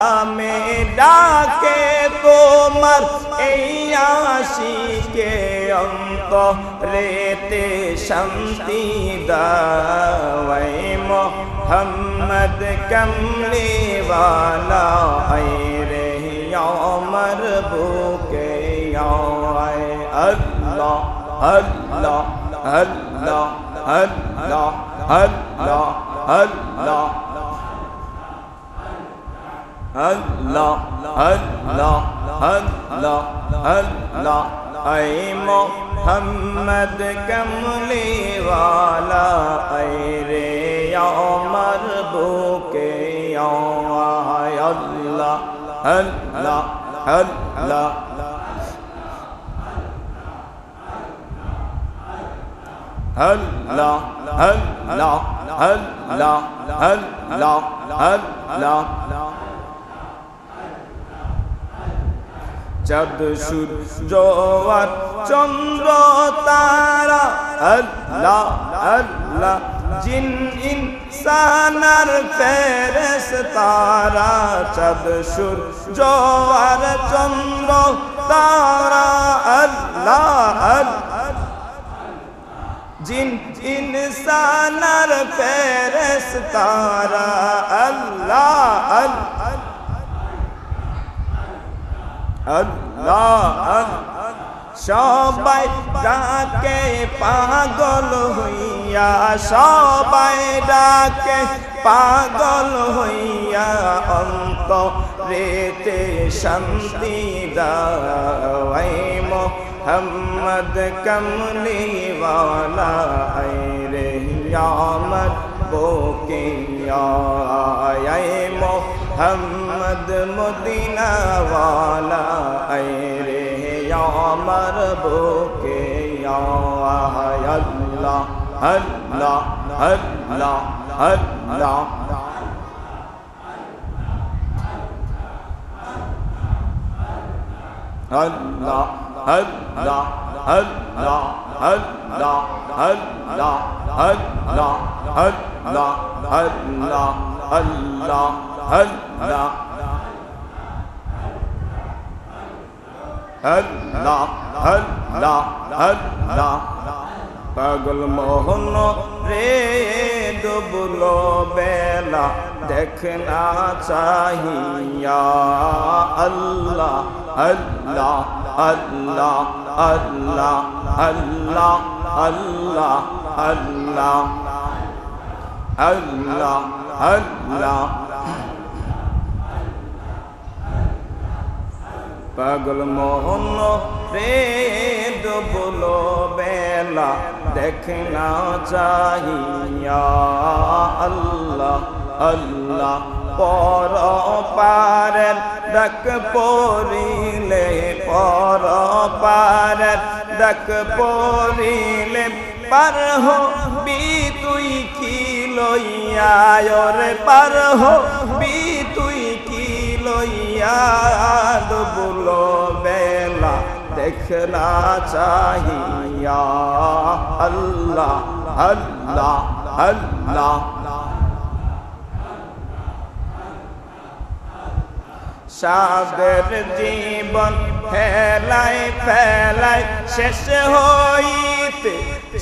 আমি ডাকে তোমার এই আশিকে অন্তরেতে শান্তি দাও মোহাম্মদ কমলি ওয়ালা আইরে আমার বুকে আয় আল্লাহ আল্লাহ আল্লাহ আল্লাহ আল্লাহ আল্লাহ Allah, Allah, Allah, Allah, ay Muhammad kamli wala ay re amar buke ay Allah, Allah, Allah, Allah, Allah, Allah, Allah, Allah. চাঁদ সূর্য আর চন্দ্র তারা আল্লাহ আল্লাহ জিন ইনসানার ফেরেশতারা চাঁদ সূর্য আর চন্দ্র তারা আল্লাহ আল্লাহ জিন ইনসানার ফেরেশতারা আল্লাহ আল্লাহ আল্লাহ সবাই ডাকে পাগল হইয়া সবাই ডাকে পাগল হইয়া অন্তরেতে শান্তি দাও মোহাম্মদ কমলি ওয়ালা আইরে আমার বুকে আয় মোহাম্মদ মদিনা ওয়ালা আইরে আমার বুকে আয় আল্লাহ আল্লাহ আল্লাহ আল্লাহ Allah, Allah, Allah, Allah, Allah, Allah, Allah, Allah, Allah, Allah, Allah, Allah, Allah. পাগল মোহন রে ডুবলো বেলা দেখনা চাহিয়া আল্লাহ আল্লাহ আল্লাহ আল্লাহ আল্লাহ আল্লাহ আল্লাহ আল্লাহ আল্লাহ পাগল মোহন রে ডুবলো বেলা দেখনা চাহিয়া আল্লাহ আল্লাহ পর পারের ডাক পড়িলে পর পারের ডাক পড়িলে পার হবি তুই কি লইয়া রে পার হবি তুই কি লইয়া ডুবলো বেলা দেখনা চাহিয়া আল্লাহ আল্লাহ আল্লাহ সাদের জীবন ফেলাই ফেলাই শেষ হইতে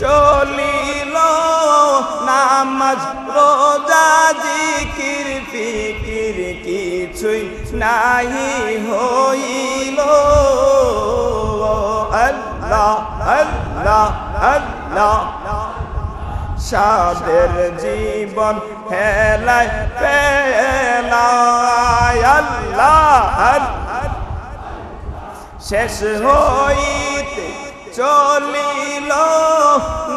চলিল নামাজ রোজা জিকির ফিকির কিছুই নাহি হইল আল্লাহ আল্লাহ আল্লাহ সাদের জীবন হেলাই পেলাই আল্লাহ শেষ হইতে চলিল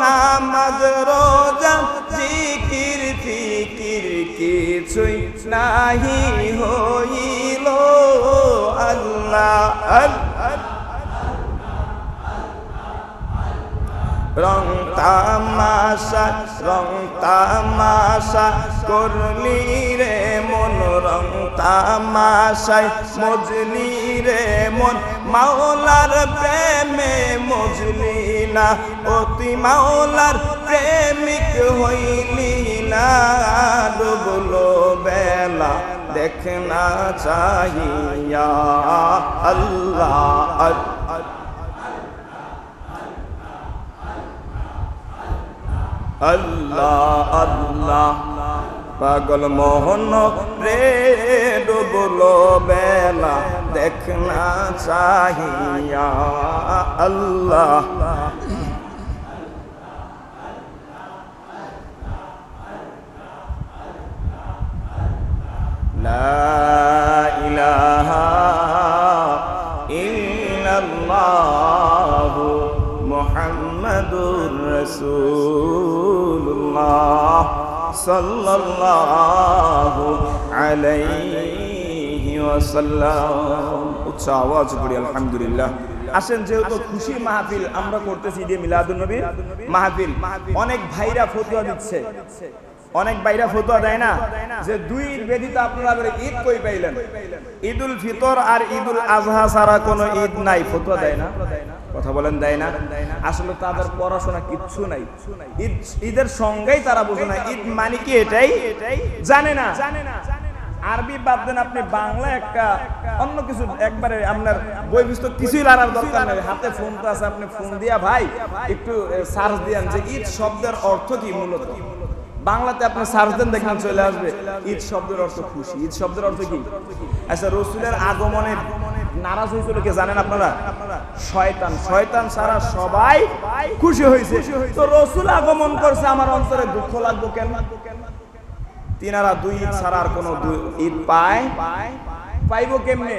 নামাজ রোজা জিকির ফিকির কিছুই নাহি হইল আল্লাহ আল্লাহ রং তামাশা করলি রে মন রং তামাশায় মজলি রে মন মাওলার প্রেমে মজলি না অতি মাওলার প্রেমিক হইলি না ডুবলো বেলা देखना चाहिए अल्लाह अल्लाह अल्लाह पागल मोहन रे डुबलो बेला देखना चाहिए अल्लाह ला इलाहा इल्लल्लाहु मुहम्मदुर रसूलुल्लाह सल्लल्लाहु अलैहि ওয়াসাল্লাম। উচ্চ আওয়াজ করে আলহামদুলিল্লাহ। আসেন, যেহেতু খুশির মাহফিল আমরা করতেছি, ঈদে মিলাদুন নবীর মাহফিল, অনেক ভাইরা ফতোয়া দিচ্ছে, অনেক ভাইরা ফতোয়া দেয় না যে দুই ঈদ ব্যতীত আপনারা ঈদ কই পাইলেন, ঈদুল ফিতর আর ঈদুল আজহা ছাড়া কোনো ঈদ নাই, ফতোয়া দেয় না? কথা বলেন, দেয় না? আসলে তাদের পড়াশোনা কিচ্ছু নাই, ঈদের সঙ্গেই তারা বোঝে না, ঈদ মানে কি এটাই জানে না। আরবি বাদ দেন, আপনি বাংলা একটা অন্য কিছু একবারে আপনার বই পুস্তক কিছুই লাগার দরকার নেই, হাতে ফোন তো আছে, আপনি ফোন দিয়া ভাই একটু সার্চ দিয়েন যে ঈদ শব্দের অর্থ কি। মূলত বাংলাতে আপনি সার্চ দেন, দেখেন চলে আসবে ঈদ শব্দের অর্থ খুশি। ঈদ শব্দের অর্থ কি? আচ্ছা, রসুলের আগমনে নারাজ হয়েছিল কে জানেন আপনারা? শয়তান। শয়তান সারা সবাই খুশি হয়েছে, তো রসুল আগমন করছে, আমার অন্তরে দুঃখ লাগবো কেন? তিনারা দুই ঈদ ছাড়া আর কোনো ঈদ পাইবো কেমনে?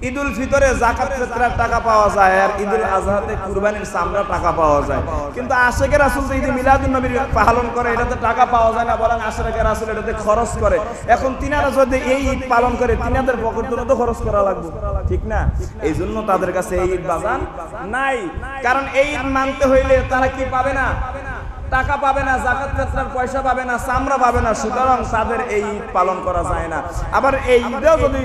ঈদুল ফিতরে যাকাত ফিতরার টাকা পাওয়া যায়, আর ঈদুল আজহাতে কুরবানির চামড়া টাকা পাওয়া যায়, কিন্তু আশিকে রাসূল যে ঈদে মিলাদুন নবী পালন করে এটাতে টাকা পাওয়া যায় না, বরং আশিকে রাসূল এটাতে খরচ করে। এখন তিনারা যদি এই ঈদ পালন করে, তিনাদের পকেট থেকে তো খরচ করা লাগবে, ঠিক না? এই জন্য তাদের কাছে এই ঈদ বাজান নাই, কারণ এই ঈদ মানতে হইলে তারা কি পাবে না? টাকা পাবে না, যাকাত ফিতরার পয়সা পাবে না, চামড়া পাবে না, সুতরাং তাদের এই ঈদ পালন করা যায় না। আবার এই ঈদেও যদি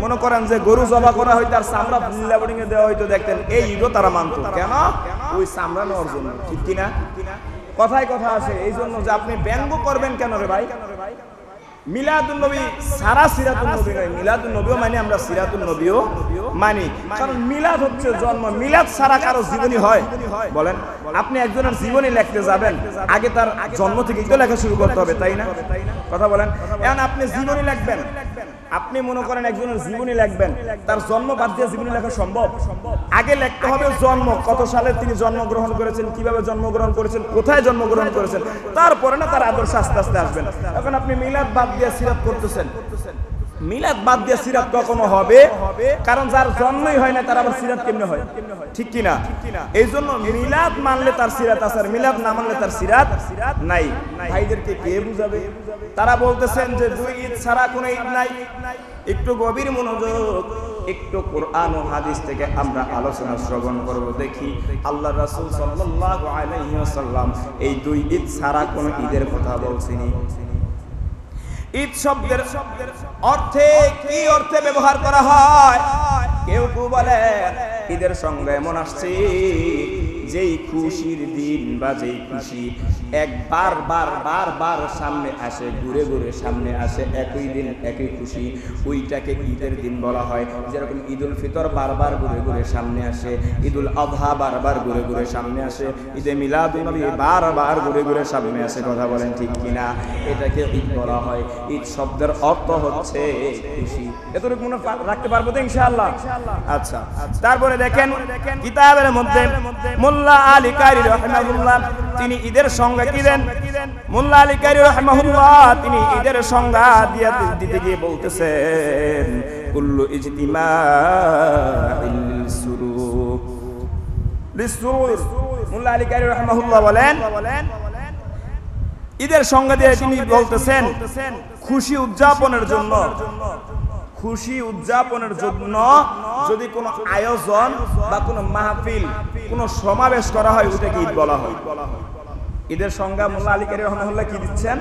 মনে করেন যে গরু জবা করা হইতো আর চামড়া লেবডিং এ দেওয়া হইতো, দেখতেন এই ঈদও তারা মানতো। কেন? ওই চামড়া নেওয়ার জন্য, ঠিক কিনা? কথায় কথা আছে, এই জন্য যে আপনি ব্যঙ্গ করবেন কেন রে ভাই? মিলাদুন নবী সারা সিরাতুন নবী নয়, মিলাদুন নবীও মানি আমরা, সিরাতুন নবীও মানি, কারণ মিলাদ হচ্ছে জন্ম। মিলাদ ছাড়া কারো জীবনী হয়? বলেন, আপনি একজনের জীবনী লিখতে যাবেন, আগে তার জন্ম থেকেই তো লেখা শুরু করতে হবে, তাই না? কথা বলেন। এখন আপনি জীবনী লিখবেন, আপনি মনে করেন একজনের জীবনী লিখবেন, তার জন্ম বাদ দিয়ে জীবনী লেখা সম্ভব? আগে লিখতে হবে জন্ম, কত সালে তিনি জন্মগ্রহণ করেছেন, কিভাবে জন্মগ্রহণ করেছেন, কোথায় জন্মগ্রহণ করেছেন, তারপরে না তার আদর্শ আস্তে আস্তে আসবেন। এখন আপনি মিলাদ বাদ দিয়ে সিরাত করতেছেন, মিলাদ বাদ দিয়ে সিরাত কখনো হবে? কারণ যার জন্মই হয় না তার আবার সিরাত কেমনে হয়, ঠিক কিনা? এই জন্য মিলাদ মানলে তার সিরাত আছে, আর মিলাদ না মানলে তার সিরাত নাই। ভাইদেরকে কে বুঝাবে? তারা বলতেছেন যে দুই ঈদ ছাড়া কোনো ঈদ নাই। একটু গভীর মনোযোগ, একটু কোরআন ও হাদিস থেকে আমরা আলোচনা শ্রবণ করব। দেখি আল্লাহ রাসূল সাল্লাল্লাহু আলাইহি ওয়াসাল্লাম এই দুই ঈদ ছাড়া কোনো ঈদের কথা বলছেনি? ঈদ শব্দের অর্থে কি অর্থে ব্যবহার করা হয়? কেউ কেউ বলে ঈদের সঙ্গে এমন আসছে যেই খুশির দিন বা যেই খুশি একবার বার সামনে আসে, ঘুরে ঘুরে সামনে আসে, একই দিন একই খুশি, ওইটাকে ঈদের দিন বলা হয়। যেরকম ঈদুল ফিতর বারবার ঘুরে ঘুরে সামনে আসে, ঈদুল আযহা বারবার ঘুরে ঘুরে সামনে আসে, ঈদে মিলাদুন নবী বারবার ঘুরে ঘুরে সামনে আসে। কথা বলেন ঠিক কিনা? এটাকে ঈদ বলা হয়। ঈদ শব্দের অর্থ হচ্ছে খুশি। এতটুকু মনে রাখতে পারবো তো ইনশাআল্লাহ? আচ্ছা, তারপরে দেখেন কিতাবের মধ্যে মোল্লা আলী কারি রাহিমাহুল্লাহ তিনি ঈদের সংজ্ঞা কি দেন? মোল্লা আলী কারি রাহিমাহুল্লাহ তিনি ঈদের সংজ্ঞা দিতে গিয়ে বলতেছেন, কুল্লু ইজতিমাইল সুরুর লিসুরুর। মোল্লা আলী কারি রাহিমাহুল্লাহ বলেন, ঈদের সংজ্ঞা দিয়ে তিনি বলতেছেন খুশি উদযাপনের জন্য, খুশি উদযাপনের জন্য যদি কোনো আয়োজন বা কোনো মাহফিল, কোনো সমাবেশ করা হয়, ওটাকে ঈদ বলা হয়। ঈদের সংজ্ঞা মোল্লা আলী কারি রাহিমাহুল্লাহ কি দিচ্ছেন?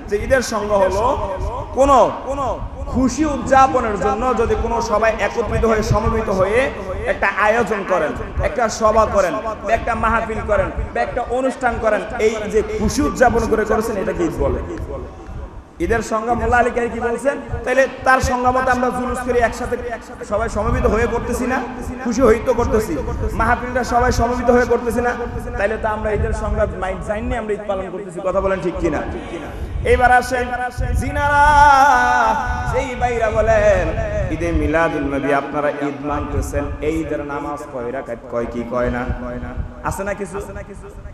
যে ঈদের সংজ্ঞা হলো কোনো খুশি উদযাপনের জন্য যদি কোনো সবাই একত্রিত হয়ে সমবেত হয়ে একটা আয়োজন করেন, একটা সভা করেন, একটা মাহফিল করেন, বা একটা অনুষ্ঠান করেন, এই যে খুশি উদযাপন করে করেছেন, এটাকে ঈদ বলে। ঈদের সংজ্ঞা মোল্লা আলী কারি কি বলছেন, তাইলে তার সংজ্ঞা মতো আমরা জুলুস করে একসাথে সবাই সমবেত হয়ে করতেছি না, খুশি হইতো করতেছি, মাহফিলটা সবাই সমবেত হয়ে করতেছি না, তাইলে তো আমরা ঈদের সংজ্ঞা মাইন্ড জানি আমরা ঈদ পালন করতেছি। কথা বলেন ঠিক কিনা? এইবার আসেন জিনারা, যেই ভাইরা বলেন ঈদে মিলাদুন নবী আপনারা ঈদ মানতেছেন, এই ঈদের নামাজ কয় রাকাত, কয় কি কয় না, আছে না কিছু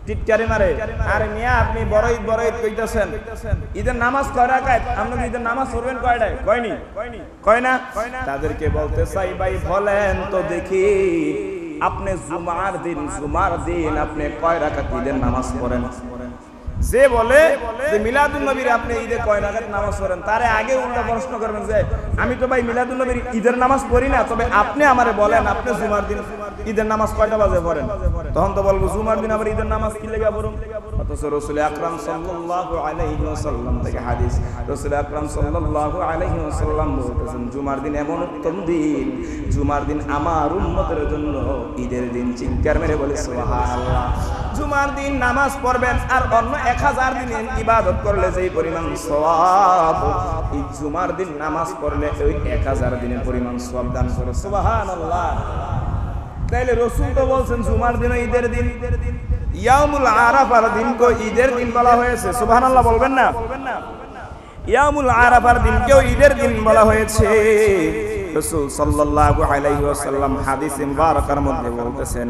টিটকারি মারে, আরে মিয়া আপনি বড় ঈদ কইতেছেন, ঈদের নামাজ কয় রাকাত, আপনি ঈদের নামাজ পড়বেন কয়টায়, কয়নি, কয় না। তাদেরকে বলতে চাই ভাই বলেন তো দেখি আপনি জুমার দিন আপনি কয় রাকাত ঈদের নামাজ পড়েন? যে বলে যে মিলাদুন নবীর আপনি ঈদে কয় রাকাত নামাজ পড়েন, তারে আগে উল্টা প্রশ্ন করবেন যে আমি তো ভাই মিলাদুন নবীর ঈদের নামাজ পড়ি না, তবে আপনি আমারে বলেন আপনি জুমার দিন ঈদের নামাজ কয়টা বাজে পড়েন? তখন তো বলবো জুমার দিন আবার ঈদের নামাজ কি লেগে পড়ুন। অথচ রাসূল আকরাম সাল্লাল্লাহু আলাইহি ওয়াসাল্লাম থেকে হাদিস, রাসূল আকরাম সাল্লাল্লাহু আলাইহি ওয়াসাল্লাম বলতেছেন জুমার দিন এমন উত্তম দিন, জুমার দিন আমার উম্মতের জন্য ঈদের দিন। চিৎকার মেরে বলে সুবহানাল্লাহ। জুমার দিন নামাজ পড়বেন আর অন্য 1000 দিনের ইবাদত করলে যেই পরিমাণ সওয়াব, এই জুমার দিন নামাজ পড়লে ওই 1000 দিনের পরিমাণ সওয়াব দান করে। সুবহানাল্লাহ। তাইলে রাসূল তো বলছেন জুমার দিন ঈদের দিন, ইয়াউমুল আরাফার দিনকে ঈদের দিন বলা হয়েছে। সুবহানাল্লাহ বলবেন না? ইয়াউমুল আরাফার দিনকেও ঈদের দিন বলা হয়েছে। রাসূল সাল্লাল্লাহু আলাইহি ওয়াসাল্লাম হাদিসে মুবারাকার মধ্যে বলতেছেন,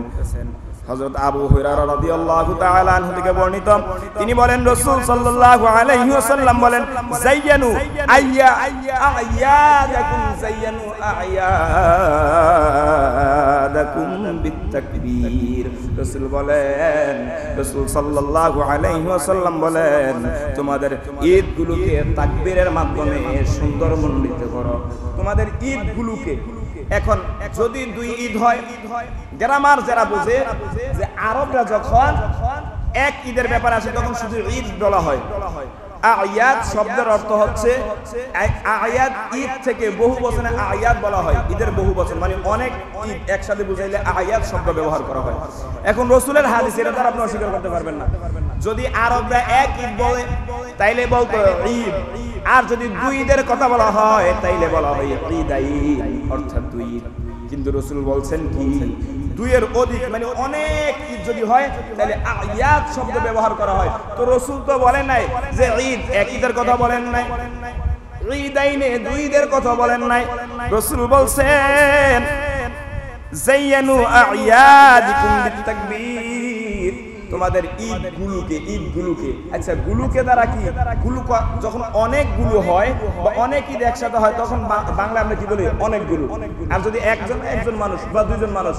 হযরত আবু হুরায়রা রাদিয়াল্লাহু তাআলা আনহু থেকে বর্ণিত, তিনি বলেন রাসূল সাল্লাল্লাহু আলাইহি ওয়াসাল্লাম বলেন যায়্যানু আ'য়াদাকুম বিত্তাকবীর। রাসূল বলেন, রাসূল সাল্লাল্লাহু আলাইহি ওয়াসাল্লাম বলেন তোমাদের ঈদগুলোকে তাকবীরের মাধ্যমে সুন্দরমণ্ডিত করো, তোমাদের ঈদগুলোকে। এখন যদি 2 ঈদ হয়, গ্রামার যারা বোঝে যে আরবরা যখন এক ঈদের ব্যাপার আসে তখন শুধু ঈদ বলা হয়। আয়াত শব্দের অর্থ হচ্ছে আয়াত, ঈদ থেকে বহু বচনে আয়াত বলা হয়, ঈদের বহু বচন মানে অনেক ঈদ একসাথে বুঝাইলে আয়াত শব্দ ব্যবহার করা হয়। এখন রাসূলের হাদিস, এটা দ্বারা আপনি অস্বীকার করতে পারবেন না। যদি আরবরা এক ঈদ বলে তাইলে বলতো ঈদ, আর যদি 2 ঈদের কথা বলা হয় তাইলে বলা হয় ঈদাইন, অর্থাৎ 2 ঈদ। কিন্তু রাসূল বলছেন কি 2 এর অধিক মানে অনেক ঈদ যদি হয় তাহলে আয়াত শব্দ ব্যবহার করা হয়। তো রাসূল তো বলেন নাই যে ঈদ এক ঈদের কথা বলেন নাই, ঈদাইনে 2 ঈদের কথা বলেন নাই। রাসূল বলছেন যায়্যানু আ'য়াদিকুম বিত্তাকবীর, তোমাদের ঈদগুলোকে। আচ্ছা গুলোকে দ্বারা কি, গুলো যখন অনেকগুলো হয় বা অনেক ঈদ একসাথে হয় তখন বাংলা আমরা কি বলি অনেকগুলো। আর যদি একজন মানুষ বা 2 জন মানুষ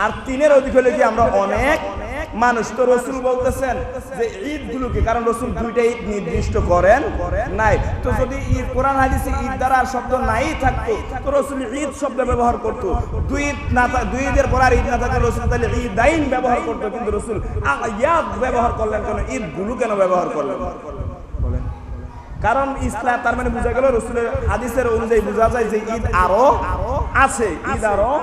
আর 3 এর অধিক হলে কি আমরা অনেক মানুষ। তো রাসূল বলতেছেন যে ঈদগুলোকে, কারণ রাসূল 2টা ঈদ নির্দিষ্ট করেন নাই। তো যদি ঈদ কোরআন হাদিসে ঈদ দ্বারা শব্দ নাই থাকতো তো রাসূল ঈদ শব্দ ব্যবহার করত। 2 ঈদ না, 2 ঈদের পর আর ঈদ না থাকলে রাসূল তাহলে ঈদাইন ব্যবহার করত। কিন্তু রাসূল আয়াত ব্যবহার করলেন কেন, ঈদগুলো কেন ব্যবহার করলেন? বলেন। কারণ ইসলাম তার মানে বোঝা গেল রাসূলের হাদিসের অনুযায়ী বোঝা যায় যে ঈদ আরো আছে, ঈদ আরো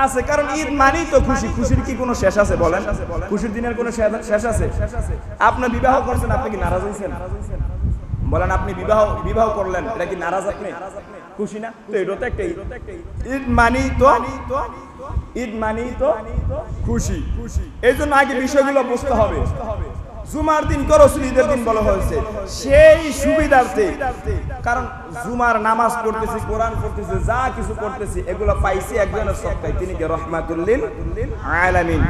আছে। কারণ ঈদ মানেই তো খুশি, খুশির কি কোনো শেষ আছে? বলেন, খুশির দিনের কোনো শেষ আছে? আপনি বিবাহ করছেন, আপনি কি নারাজ হয়েছেন? বলেন, আপনি বিবাহ করলেন, এটা কি নারাজ আপনি? খুশি না? তো এটা তো একটা ঈদ মানেই তো খুশি। এই জন্য আগে বিষয়গুলো বুঝতে হবে। জুমার দিন রাসূল ঈদের দিন বলা হয়েছে সেই সুবিধার্থে, কারণ জুমার নামাজ পড়তেছি, কোরআন পড়তেছি, যা কিছু করতেছি এগুলো পাইছি একজনের সত্তায়, তিনি কে রাহমাতুল লিল আলামিন।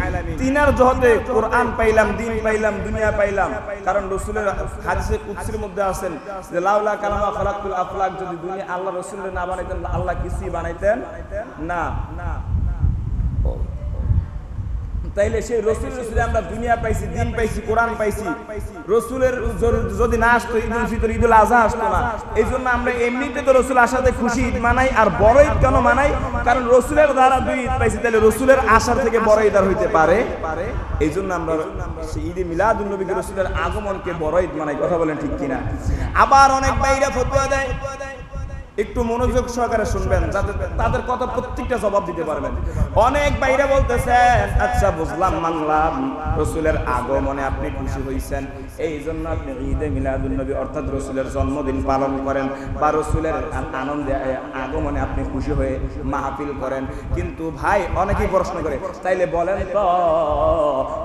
তিনার জহতে কোরআন পাইলাম, দিন পাইলাম, দুনিয়া পাইলাম। কারণ রাসূলের হাদিসে কুদসির মধ্যে আছেন যে লাউলা কালামা খালাকুল আফলাক, যদি দুনিয়া আল্লাহ রাসূলের না বানাইতেন আল্লাহ কিছুই বানাইতেন না। তাইলে সেই রাসূলের আমরা দুনিয়া পাইছি, দিন পাইছি, কোরআন পাইছি। রাসূলের যদি না আসতো ঈদুল ফিতর, ঈদুল আযহা আসতো না। এই জন্য আমরা এমনিতে তো রাসূল আসাতে খুশি ঈদ মানাই। আর বড় ঈদ কেন মানাই? কারণ রাসূলের দ্বারা 2 ঈদ পাইছি, তাহলে রাসূলের আসার থেকে বড় ঈদ আর হইতে পারে। এই জন্য আমরা সেই ঈদে মিলাদুন নবীকে, রাসূলের আগমনকে বড় ঈদ মানাই। কথা বলেন ঠিক কিনা? আবার অনেক ভাইরা ফতোয়া দেয় একটু মনোযোগ সহকারে শুনবেন, যাতে তাদের কথা প্রত্যেকটা জবাব দিতে পারবেন। অনেক বাইরে বলতেছেন, আচ্ছা বুঝলাম, মানলাম, রসুলের আগমনে আপনি খুশি হয়েছেন, এই জন্য আপনি ঈদে মিলাদুন নবী অর্থাৎ রসুলের জন্মদিন পালন করেন, বা রসুলের আনন্দে আগমনে আপনি খুশি হয়ে মাহফিল করেন। কিন্তু ভাই অনেকেই প্রশ্ন করে, তাইলে বলেন তো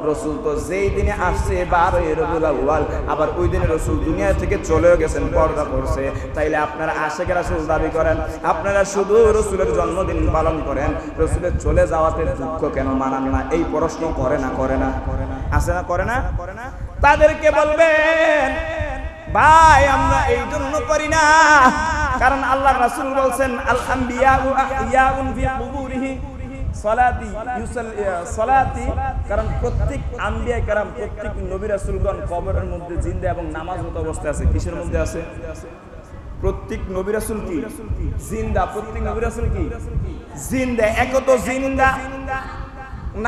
রসুল তো যেই দিনে আসছে 12 রবিউল আউয়াল, আবার ওই দিনে রসুল দুনিয়া থেকে চলেও গেছেন, পর্দা করছে, তাইলে আপনারা আশিক রাসূল দাবি করেন, আপনারা শুধু রসুলের জন্মদিন পালন করেন, রসুলের চলে যাওয়াতে দুঃখ কেন মানান না? এই প্রশ্ন করে না আছে না, করে না? তাদেরকে বলবেন, ভাই আমরা এই জন্য করি না, কারণ আল্লাহ রাসূল বলছেন, আল আম্বিয়াউ আহইয়াউন ফি কুবুরিহি সালাতি, কারণ প্রত্যেক আম্বিয়া কেরাম, প্রত্যেক নবী রাসূলগণ কবরের মধ্যে জিন্দা এবং নামাজরত অবস্থায় আছে। কিসের মধ্যে আছে? প্রত্যেক নবী রাসূল কি জিন্দা, প্রত্যেক নবী রাসূল কি জিন্দা, একত জিন্দা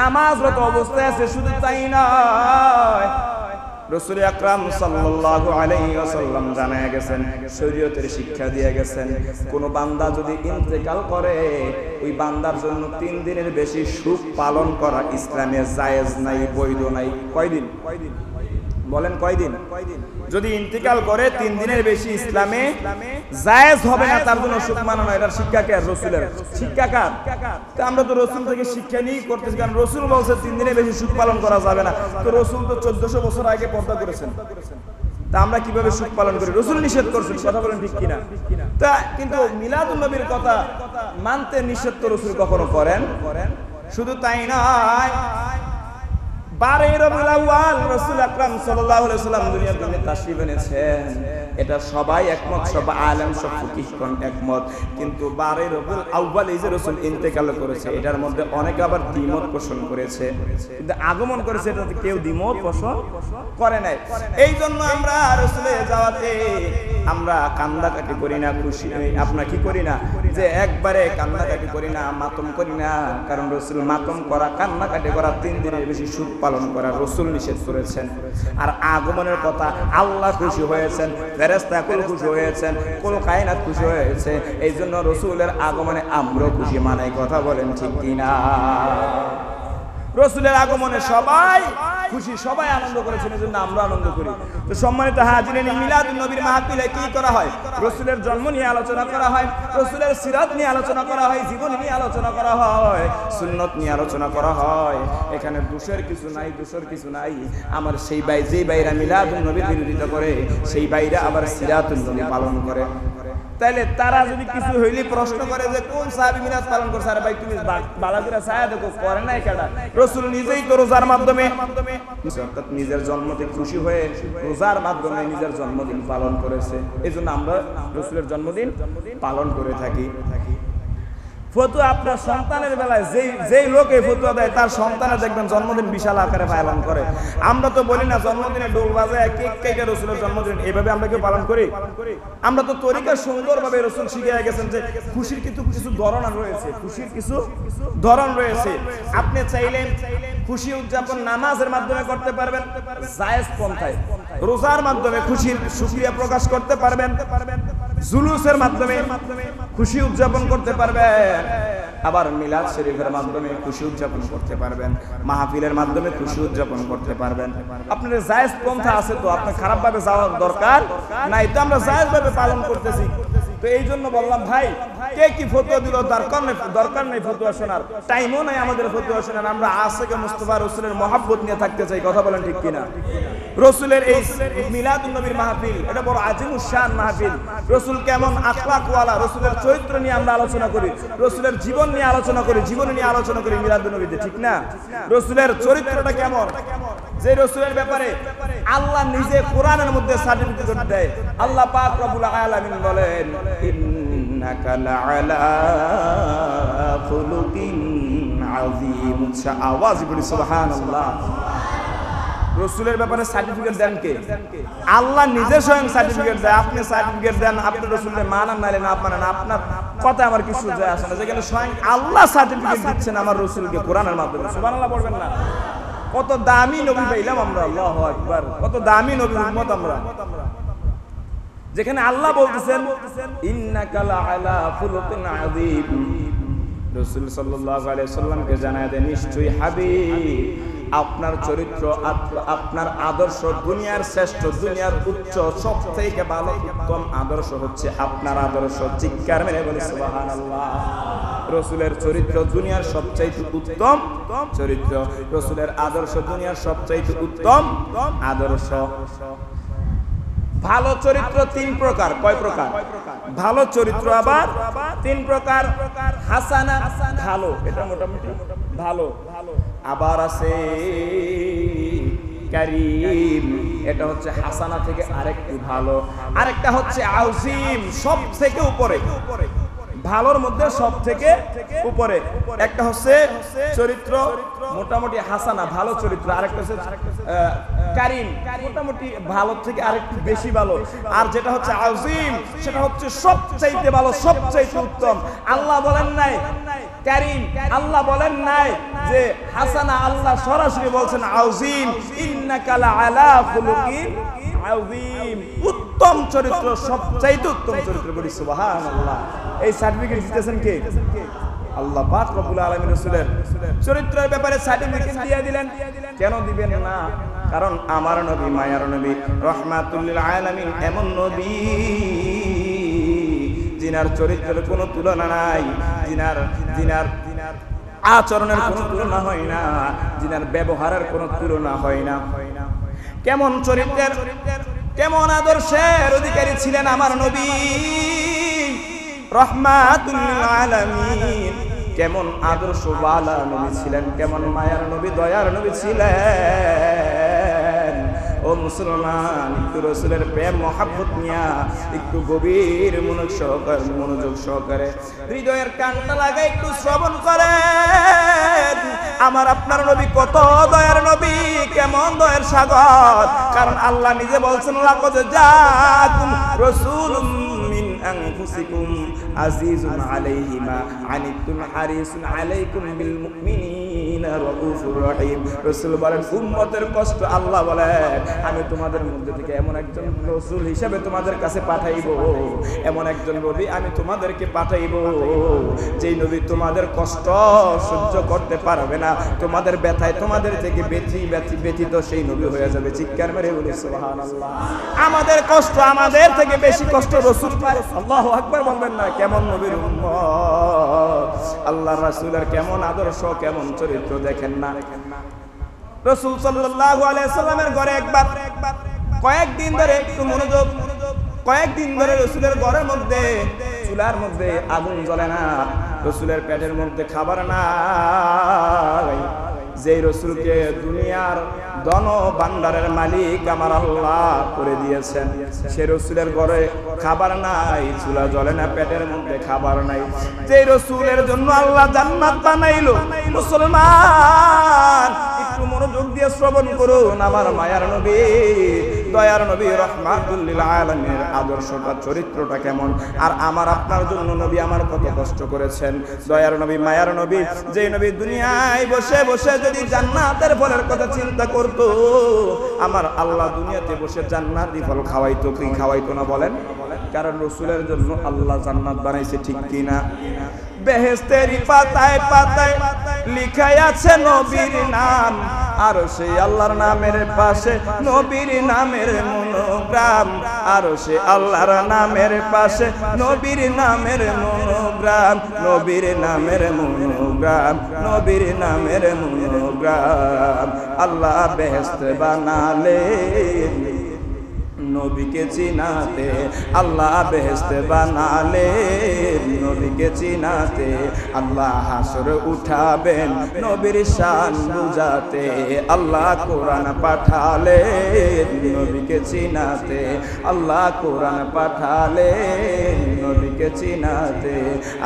নামাজরত অবস্থায় আছে। শুধু তাই নয়, রাসূল আকরাম সাল্লাল্লাহু আলাইহি ওয়াসাল্লাম জানায় গেছেন, শরীয়তের শিক্ষা দিয়ে গেছেন, কোন বান্দা যদি ইন্তেকাল করে, ওই বান্দার জন্য 3 দিনের বেশি শোক পালন করা ইসলামে জায়েজ নাই, বৈধ নাই। কয়দিন? বলেন কয়দিন? যদি ইন্তেকাল করে 3 দিনের বেশি ইসলামে জায়েজ হবে না, তার জন্য শোক মানানো। এটার শিক্ষা কে? রাসূলের শিক্ষা কার? তো আমরা তো রাসূল থেকে শিক্ষা নিয়ে করতেছি, কারণ রাসূল বলছে 3 দিনের বেশি শোক পালন করা যাবে না। তো রাসূল তো 1400 বছর আগে পর্দা করেছেন, তা আমরা কিভাবে শোক পালন করি? রাসূল নিষেধ করেছেন, কথা বলেন ঠিক কিনা? তা কিন্তু মিলাদুন নবীর কথা মানতে নিষেধ তো রাসূল কখনো করেন? শুধু তাই নয়, 12 রবিউল আউয়াল রাসূল আকরাম সাল্লাল্লাহু আলাইহি ওয়াসাল্লাম দুনিয়ার জমিনে তাশরীফ এনেছেন, এটা সবাই একমত, সব আলেম, সব ফকিহগণ একমত। কিন্তু 12 রবিউল আউয়াল এই যে রাসূল ইন্তেকাল করেছে, এটার মধ্যে অনেকে আবার দ্বিমত পোষণ করেছে, কিন্তু আগমন করেছে এটাতে কেউ দ্বিমত পোষণ করে নাই। এই জন্য আমরা রাসূলের যাওয়াতে আমরা কান্দাকাটি করি না, খুশি আপনারা কি করি না, যে একবারে কান্দাকাটি করি না, মাতম করি না, কারণ রাসূল মাতম করা, কান্নাকাটি করা, 3 দিনের বেশি শোক পালন করা রাসূল নিষেধ করেছেন। আর আগমনের কথা, আল্লাহ খুশি হয়েছেন, ফেরেশতা কুল খুশি হয়েছেন, কুল কায়নাত খুশি হয়েছে, এই জন্য রাসূলের আগমনে আমরাও খুশি মানাই। কথা বলেন ঠিক কিনা? রাসূলের আগমনে সবাই খুশি, সবাই আনন্দ করেছেন, এজন্য আমরা আনন্দ করি। তো সম্মানিত হাজিরিন, মিলাদুন নবীর মাহফিলে কি করা হয়? রাসূলের জন্ম নিয়ে আলোচনা করা হয়, রাসূলের সিরাত নিয়ে আলোচনা করা হয়, জীবন নিয়ে আলোচনা করা হয়, সুন্নাত নিয়ে আলোচনা করা হয়। এখানে দোষের কিছু নাই, দোষের কিছু নাই। আমার সেই ভাই, যে ভাইরা মিলাদুন নবীর বিরোধিতা করে, সেই ভাইরা আবার সিরাতুন নবী পালন করে। তাইলে তারা যদি কিছু হইলে প্রশ্ন করে যে কোন সাহাবী মিলাদ পালন করছে, আরে ভাই তুমি বালা করে ছায়া দেখো, করে নাই কেডা? রাসূল নিজেই তো রোজার মাধ্যমে, অর্থাৎ নিজের জন্মতে খুশি হয়ে রোজার মাধ্যমে নিজের জন্মদিন পালন করেছে। এজন্য আমরা রাসূলের জন্মদিন পালন করে থাকি। ফতুয়া আপনার সন্তানের বেলায় যেই লোক এই ফতুয়া দেয়, তার সন্তানের দেখবেন জন্মদিন বিশাল আকারে পালন করে। আমরা তো বলি না জন্মদিনে ডোল বাজায়, কেক কেটে রাসূলের জন্মদিন, এভাবে আমরা কি পালন করি? আমরা তো তরিকা সুন্দরভাবে রাসূল শিখিয়ে গেছেন যে খুশির কিছু ধরন রয়েছে, খুশির কিছু ধরন রয়েছে। আপনি চাইলে খুশি উদযাপন নামাজের মাধ্যমে করতে পারবেন, জায়েজ পন্থায়, রোজার মাধ্যমে খুশির শুকরিয়া প্রকাশ করতে পারবেন, জুলুসের মাধ্যমে খুশি উদযাপন করতে পারবেন, আবার মিলাদ শরীফের মাধ্যমে খুশি উদযাপন করতে পারবেন, মাহফিলের মাধ্যমে খুশি উদযাপন করতে পারবেন। আপনার জায়েজ পন্থা আছে, তো আপনি খারাপ ভাবে যাওয়ার দরকার নাই, তো আমরা জায়েজ ভাবে পালন করতেছি। তো এই জন্য বললাম ভাই, কে কি ফতোয়া দিল দরকার নেই ফতোয়া শোনার, টাইমও নাই আমাদের ফতোয়া শোনার। আমরা আশিকে মুস্তাফা রাসূলের মহব্বত নিয়ে থাকতে চাই। কথা বলেন ঠিক কিনা? রাসূলের এই মিলাদুন নবীর মাহফিল, এটা বড় আজিমুশ শান মাহফিল। রাসূল কেমন আখলাকওয়ালা, রাসূলের চরিত্র নিয়ে আমরা আলোচনা করি, রাসূলের জীবন নিয়ে আলোচনা করি, জীবন নিয়ে আলোচনা করি মিলাদুন নবীতে, ঠিক না? রাসূলের চরিত্রটা কেমন, যে রাসূলের ব্যাপারে আল্লাহ নিজে কোরআনের মধ্যে সার্টিফিকেট দেয়। আল্লাহ পাক রব্বুল আলামিন বলেন, ইন্নাকা লাআলা খুলুকিন আযীম। আওয়াজ বলি সুবহানাল্লাহ। রাসূলের ব্যাপারে সার্টিফিকেট দেন কে? আল্লাহ নিজে স্বয়ং সার্টিফিকেট দেয়। আপনি সার্টিফিকেট দেন, আপনি রাসূলের মানেন নাইলে না মানেন, আপনার কথা আমার কিছু যায় আসে না। যেখানে স্বয়ং আল্লাহ সার্টিফিকেট দিচ্ছেন আমার রাসূলকে কোরআনের মাধ্যমে, সুবহানাল্লাহ বলবেন না? কত দামি নবী পাইলাম আমরা, আল্লাহু আকবার, কত দামি নবীর উম্মত আমরা। যেখানে আল্লাহ বলতেছেন ইন্নাকা লাআলা খুলুকিন আযীম, রাসূল সাল্লাল্লাহু আলাইহি সাল্লামকে জানায় দেন নিশ্চয়ই হাবিব আপনার চরিত্র, আপনার আদর্শ দুনিয়ার শ্রেষ্ঠ, দুনিয়ার উচ্চ, সবথেকে ভালো উত্তম আদর্শ হচ্ছে আপনার আদর্শ। চিৎকার মেরে বলে সুবহানাল্লাহ। রাসূলের চরিত্র দুনিয়ার সবচাইতে উত্তম চরিত্র, রাসূলের আদর্শ দুনিয়ার সবচাইতে উত্তম আদর্শ। ভালো চরিত্র তিন প্রকার। কয় প্রকার? ভালো চরিত্র আবার তিন প্রকার। হাসানা ভালো, এটা মোটামুটি ভালো। আবার আছে কারীম, এটা হচ্ছে হাসানা থেকে আরেকটু ভালো। আরেকটা হচ্ছে আযীম, সব থেকে উপরে, ভালোর মধ্যে সব থেকে উপরে। একটা হচ্ছে চরিত্র মোটামুটি হাসানা, ভালো চরিত্র। আরেকটা হচ্ছে কারীম, মোটামুটি ভালো থেকে আরেকটু বেশি ভালো। আর যেটা হচ্ছে আযীম, সেটা হচ্ছে সবচাইতে ভালো, সবচাইতে উত্তম। আল্লাহ বলেন নাই কারীম, আল্লাহ বলেন নাই যে হাসানা, আল্লাহ সরাসরি বলছেন আযীম, ইন্নাকা লাআলা খুলুকিন আযীম, উত্তম চরিত্র, সবচাইতে উত্তম চরিত্র। বলি সুবহানাল্লাহ। এই সার্টিফিকেট দিতেছেন কে? আল্লাহ পাক রব্বুল আলামিন রাসূলের চরিত্রের ব্যাপারে সার্টিফিকেট দিয়ে দিলেন। কেন দিবেন না? কারণ আমার নবী, মায়ার নবী, রাহমাতুল লিল আলামিন এমন নবী যিনার চরিত্রের কোনো তুলনা নাই, যিনার আচরণের কোনো তুলনা হয় না, যিনার ব্যবহারের কোনো তুলনা হয় না। কেমন চরিত্রের, কেমন আদর্শের অধিকারী ছিলেন আমার নবী রাহমাতুল লিল আলামিন, কেমন আদর্শওয়ালা নবী ছিলেন, কেমন মায়ার নবী, দয়ার নবী ছিলেন। ও মুসলমান, একটু রাসূলের প্রেম মহব্বত নিয়া একটু গভীর মনোযোগ সহকারে হৃদয়ের কানটা লাগাই একটু শ্রবণ করেন। আমার আপনার নবী কত দয়ার নবী, কেমন দয়ার সাগর। কারণ আল্লাহ নিজে বলছেন লাকাদ জাআকুম রাসূলুম মিন আনফুসিকুম আজিজুন আলাইহি মা আনিতুম হারিসুন আলাইকুম বিল মুমিনিনা রাউফুর রহিম। রাসূল বলেন উম্মতের কষ্ট আল্লাহ বলেন আমি তোমাদের মধ্যে থেকে এমন একজন রাসূল হিসেবে তোমাদের কাছে পাঠাইবো, এমন একজন নবী আমি তোমাদেরকে পাঠাইবো যেই নবী তোমাদের কষ্ট সহ্য করতে পারবে না, তোমাদের ব্যথায় তোমাদের থেকে ব্যথিত সেই নবী হয়ে যাবে। চিৎকার মেরে বলি সুবহানাল্লাহ। আমাদের কষ্ট, আমাদের থেকে বেশি কষ্ট রাসূল পায়। আল্লাহু আকবার বলবেন না? কেমন নবীর উম্মত, আল্লাহর রাসূলের কেমন আদর্শ, কেমন চরিত্র দেখেন না। রাসূল সাল্লাল্লাহু আলাইহি সাল্লামের ঘরে একবার কয়েকদিন ধরে, একটু মনোযোগ, কয়েকদিন ধরে রাসূলের ঘরের মধ্যে চুলার মধ্যে আগুন জ্বলে না, রাসূলের পেটের মধ্যে খাবার নাই। যেই রাসূলকে দুনিয়ার ধন ভান্ডারের মালিক আমার আল্লাহ করে দিয়েছেন, সে রাসূলের ঘরে খাবার নাই, চুলা জ্বলে না, পেটের মধ্যে খাবার নাই। যেই রাসূলের জন্য আল্লাহ জান্নাত বানাইলো, মুসলমান একটু মনোযোগ দিয়ে শ্রবণ করুন। আমার মায়ার নবী, দয়ার নবী রাহমাতুল লিল আলামিনের আদর্শটা, চরিত্রটা কেমন। আর আমার আপনার জন্য নবী আমার কত কষ্ট করেছেন। দয়ার নবী, মায়ার নবী, যেই নবী দুনিয়ায় বসে বসে যদি জান্নাতের ফলের কথা চিন্তা করতো, আমার আল্লাহ দুনিয়াতে বসে জান্নাতি ফল খাওয়াইতো কি খাওয়াইতো না বলেন? কারণ রাসূলের জন্য আল্লাহ জান্নাত বানাইছে, ঠিক কি না? বেহেশতের পাতায় পাতায় লিখা আছে নবীর নাম, আর সেই আল্লাহর নামের পাশে নবীর নামের মনোগ্রাম, আর সে আল্লাহর নামের পাশে নবীর নামের মনোগ্রাম, নবীর নামের মনোগ্রাম, নবীর নামের মনোগ্রাম। আল্লাহ বেহেশত বানালেন নবীকে চিনাতে, আল্লাহ বেহেশত বানালেন নবীকে চিনাতে, আল্লাহ হাসর উঠাবেন নবীর শান বুঝাতে, আল্লাহ কোরআন পাঠালেন নবীকে চিনাতে, আল্লাহ কোরআন পাঠালেন নবীকে চিনাতে,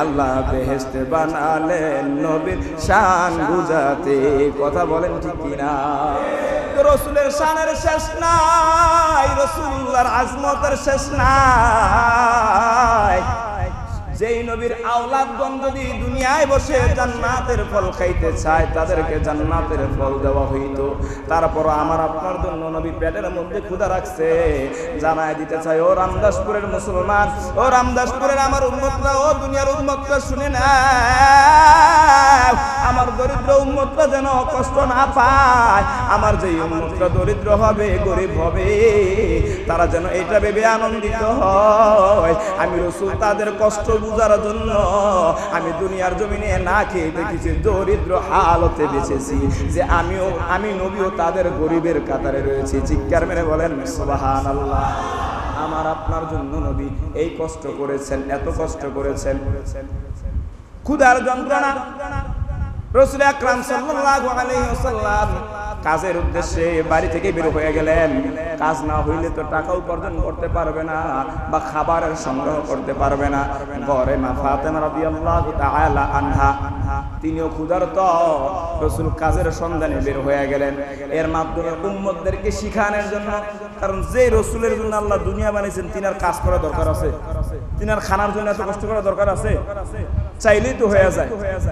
আল্লাহ বেহেশত বানালেন নবীর শান বুঝাতে। কথা বলেন ঠিক কিনা? রাসূলের শানের শেষ নাই, রাসূলুল্লাহর আজমতের শেষ নাই। যেই নবীর আওলাদগণ যদি দুনিয়ায় বসে জান্নাতের ফল খাইতে চায় তাদেরকে জান্নাতের ফল দেওয়া হইতো। তারপর আমার আপনার জন্য নবী পেটের মধ্যে ক্ষুধা রাখছে, জানায় দিতে চাই ও রামদাসপুরের মুসলমান, ও রামদাসপুরের আমার উম্মতরা, ও দুনিয়ার উম্মতরা শুনে না, আমার দরিদ্র উম্মতরা যেন কষ্ট না পায়, আমার যেই উম্মতরা দরিদ্র হবে গরিব হবে তারা যেন এটা ভেবে আনন্দিত হয়। আমি রাসূল তাদের কষ্ট বুঝার জন্য আমি দুনিয়ার জমিনে না খেয়ে দেখেছি, দরিদ্র হালতে বেঁচেছি, যে আমি নবীও তাদের গরিবের কাতারে রয়েছি। চিৎকার মেরে বলেন সুবহানাল্লাহ। আমার আপনার জন্য নবী এই কষ্ট করেছেন, এত কষ্ট করেছেন। ক্ষুধার যন্ত্রণা, রাসূল আকরাম সাল্লাল্লাহু আলাইহি ওয়াসাল্লাম কাজের উদ্দেশ্যে বাড়ি থেকে বের হয়ে গেলেন। কাজ না হইলে তো টাকা উপার্জন করতে পারবে না বা খাবারের সংগ্রহ করতে পারবে না। ঘরে মা ফাতেমা রাদিয়াল্লাহু তাআলা আনহা তিনিও ক্ষুধার্ত, রাসূল কাজের সন্ধানে বের হয়ে গেলেন এর মাধ্যমে উম্মতদেরকে শিখানোর জন্য। কারণ যে রাসূলের জন্য আল্লাহ দুনিয়া বানিয়েছেন তিনার কাজ করা দরকার আছে, তিনার খানার জন্য এত কষ্ট করা দরকার আছে? চাইলেই তো হয়ে যায়,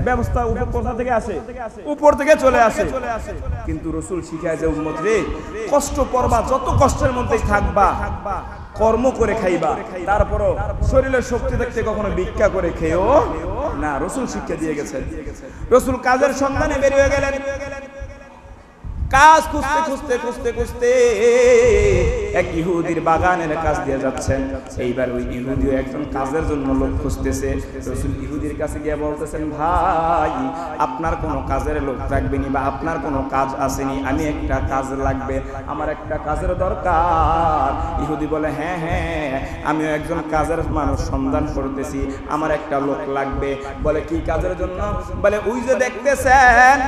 ব্যবস্থা উপর কোথা থেকে আসে? উপর থেকে চলে আসে। কিন্তু রাসূল শিখায় যে উম্মত রে, কষ্ট করবা, যত কষ্টের মধ্যেই থাকবা, কর্ম করে খাইবা, তারপরও শরীরের শক্তি দেখতে কখনো ভিক্ষা করে খেয়েও না। রাসূল শিক্ষা দিয়ে গেছেন। রাসূল কাজের সন্ধানে বের হয়ে গেলেন। কাজ খুঁজতে খুঁজতে খুঁজতে খুঁজতে এক ইহুদির বাগানের কাজ দিয়ে যাচ্ছেন। এইবার ওই ইহুদিও একজন কাজের জন্য লোক খুঁজতেছে। রাসূল ইহুদির কাছে গিয়ে বলতেছেন, ভাই আপনার কোনো কাজের লোক রাখবেনি বা আপনার কোনো কাজ আসেনি, আমি একটা কাজ লাগবে, আমার একটা কাজের দরকার। ইহুদি বলে, হ্যাঁ হ্যাঁ আমিও একজন কাজের মানুষ সন্ধান করতেছি, আমার একটা লোক লাগবে। বলে কি কাজের জন্য? বলে ওই যে দেখতেছেন,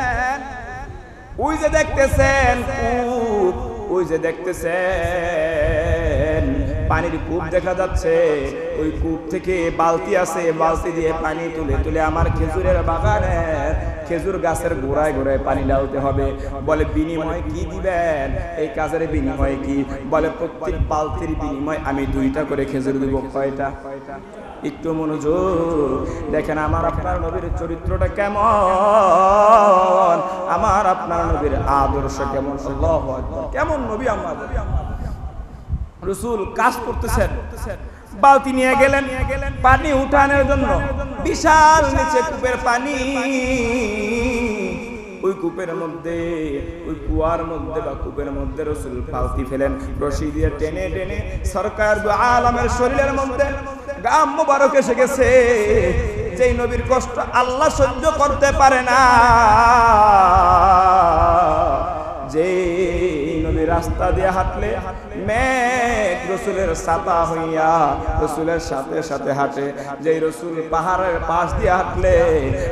ওই যে দেখতেছেন কূপ, ওই যে দেখতেছেন পানির কূপ দেখা যাচ্ছে, ওই কূপ থেকে বালতি আছে, বালতি দিয়ে পানি তুলে তুলে আমার খেজুরের বাগানে খেজুর গাছের গোড়ায় গোড়ায় পানি ঢালতে হবে। বলে বিনিময় কি দিবেন? এই কাজের বিনিময় কি? বলে প্রত্যেক বালতির বিনিময় আমি 2টা করে খেজুর দিব। কয়টা? একটু মনোযোগ দেখেন আমার আপনার নবীর চরিত্রটা কেমন, আমার আপনার নবীর আদর্শ কেমন, আল্লাহু আকবার, কেমন নবী আমার। রাসূল কাজ করতেছেন, বালতি নিয়ে গেলেন পানি উঠানোর জন্য। বিশাল নিচে কূপের পানি, ওই কূপের মধ্যে, ওই কুয়ার মধ্যে বা কূপের মধ্যে রাসূল বালতি ফেলেন, রশি দিয়ে টেনে টেনে সরকার দু আলমের শরীরের মধ্যে গাম মোবারক এসে গেছে। যেই নবীর কষ্ট আল্লাহ সহ্য করতে পারে না, যে নবী রাস্তা দিয়ে হাঁটলে মেঘ রাসূলের ছাতা হইয়া রাসূলের সাথে সাথে হাঁটে, যেই রাসূল পাহাড়ের পাশ দিয়ে হাঁটলে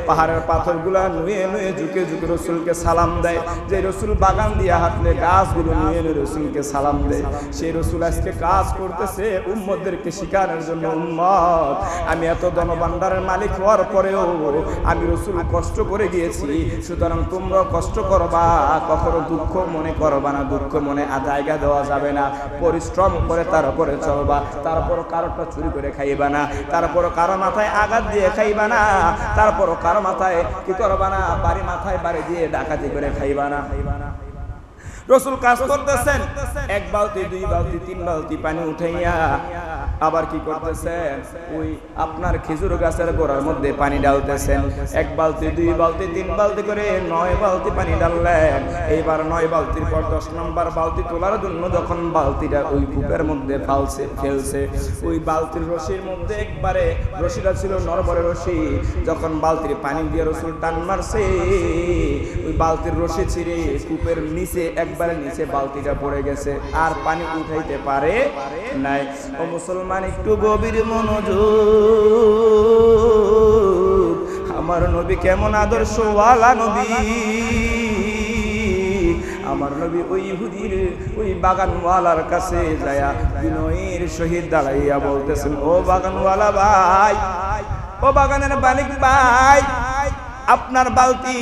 পাহাড়ের পাথরগুলা নুয়ে নুয়ে ঝুঁকে ঝুঁকে রাসূলকে সালাম দেয়, যেই রাসূল বাগান দিয়ে হাঁটলে গাছগুলো নুয়ে নুয়ে রাসূলকে সালাম দেয়। সেই রাসূল আজকে কাজ করতেছে উম্মতদেরকে শিখানোর জন্য। উম্মত, আমি এত ধনভাণ্ডারের মালিক হওয়ার পরেও আমি রাসূল কষ্ট করে গিয়েছি, সুতরাং তোমরা কষ্ট করবা, কখনো দুঃখ মনে করবা না, দুঃখ মনে জায়গা দেওয়া যাবে না। পরিশ্রম করে তারপরে চলবা, তারপর কারোটা চুরি করে খাইবা না, তারপর কারো মাথায় আঘাত দিয়ে খাইবা না, তারপর কারো মাথায় কি করবা না, বাড়ি মাথায় বাড়ি দিয়ে ডাকাতি করে খাইবা না। রাসূল কাজ করতেছেন, 1 বালতি 2 বালতি 3 বালতি পানি উঠাইয়া আবার কি করতেছেন, ওই আপনার খেজুর গাছের গোড়ার মধ্যে পানি ঢালতেছেন। 1 বালতি 2 বালতি 3 বালতি করে 9 বালতি পানি ঢাললেন। এইবার 9 বালতির পর 10 নম্বর বালতি তোলার জন্য যখন বালতিটা ওই কূপের মধ্যে ফেলছে, ওই বালতির রশির মধ্যে একবারে, রশিটা ছিল নরবরে রশি, যখন বালতির পানি দিয়ে রাসূল টান মারছে, ওই বালতির রশি ছিঁড়ে কূপের নিচে একবারে নিচে বালতিটা পড়ে গেছে, আর পানি উঠাইতে পারে নাই। ও মুসলমান, একটু গভীর মনোযোগ, আমার নবী কেমন আদর্শওয়ালা নবী। আমার নবী ওই ইহুদির ওই বাগানওয়ালার কাছে যায়া বিনয়ের সহিত দাঁড়াইয়া বলতেছেন, ও বাগানওয়ালা ভাই, ও বাগানের মালিক ভাই, আপনার বালতি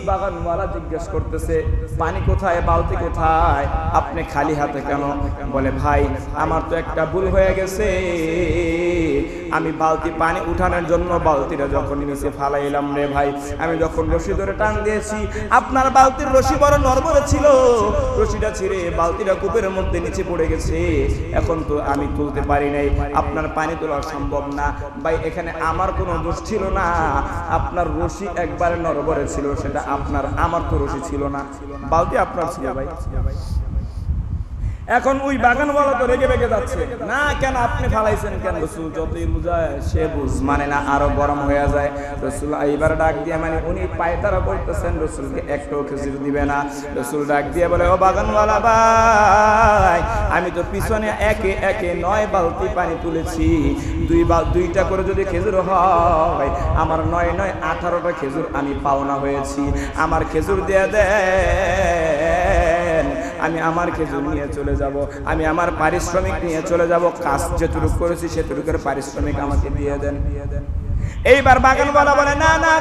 বাগানওয়ালা জিজ্ঞেস করতেছে পানি কোথায়, বালতি কোথায়, আপনি খালি হাতে কেন? বলে ভাই আমার তো একটা ভুল হয়ে গেছে, আমি বালতি পানি উঠানোর জন্য বালতিটা যখন নিচে ফালাইলাম রে ভাই, আমি যখন রশি ধরে টান দিয়েছি আপনার বালতির রশি বড় নড়বড়ে ছিল, রশিটা ছিঁড়ে বালতিটা কূপের মধ্যে নিচে পড়ে গেছে, এখন তো আমি তুলতে পারি নাই, আপনার পানি তোলা সম্ভব না। ভাই এখানে আমার কোনো দোষ ছিল না, আপনার রশি একবারে নড়বড়ে ছিল, সেটা আপনার, আমার তো রশি ছিল না, বালতি আপনার ছিল ভাই। এখন ওই বাগানওয়ালা তো রেগে বেগে যাচ্ছে, না কেন আপনি ফালাইছেন কেন? রসুল যতই বুঝায় সে বুঝ মানে না, আরো গরম হয়ে যায়। রসুল এইবার ডাক দিয়ে, মানে উনি পায়তারা করতেছেন, রসুলকে একটাও খেজুর দিবে না। রসুল ডাক দিয়ে বলে ও বাগানওয়ালা ভাই, আমি তো পিছনে একে একে 9 বালতি পানি তুলেছি, দুইটা করে যদি খেজুর হয় আমার 9 9 18টা খেজুর আমি পাওনা হয়েছি, আমার খেজুর দিয়ে দেন, আমি আমার খেজুর নিয়ে চলে যাব, আমি আমার পারিশ্রমিক নিয়ে চলে যাব, কাজ যেটুকু করেছি সেটুকুর পারিশ্রমিক আমাকে দিয়ে দেন। এইবার বাগানওয়ালা বলে না না,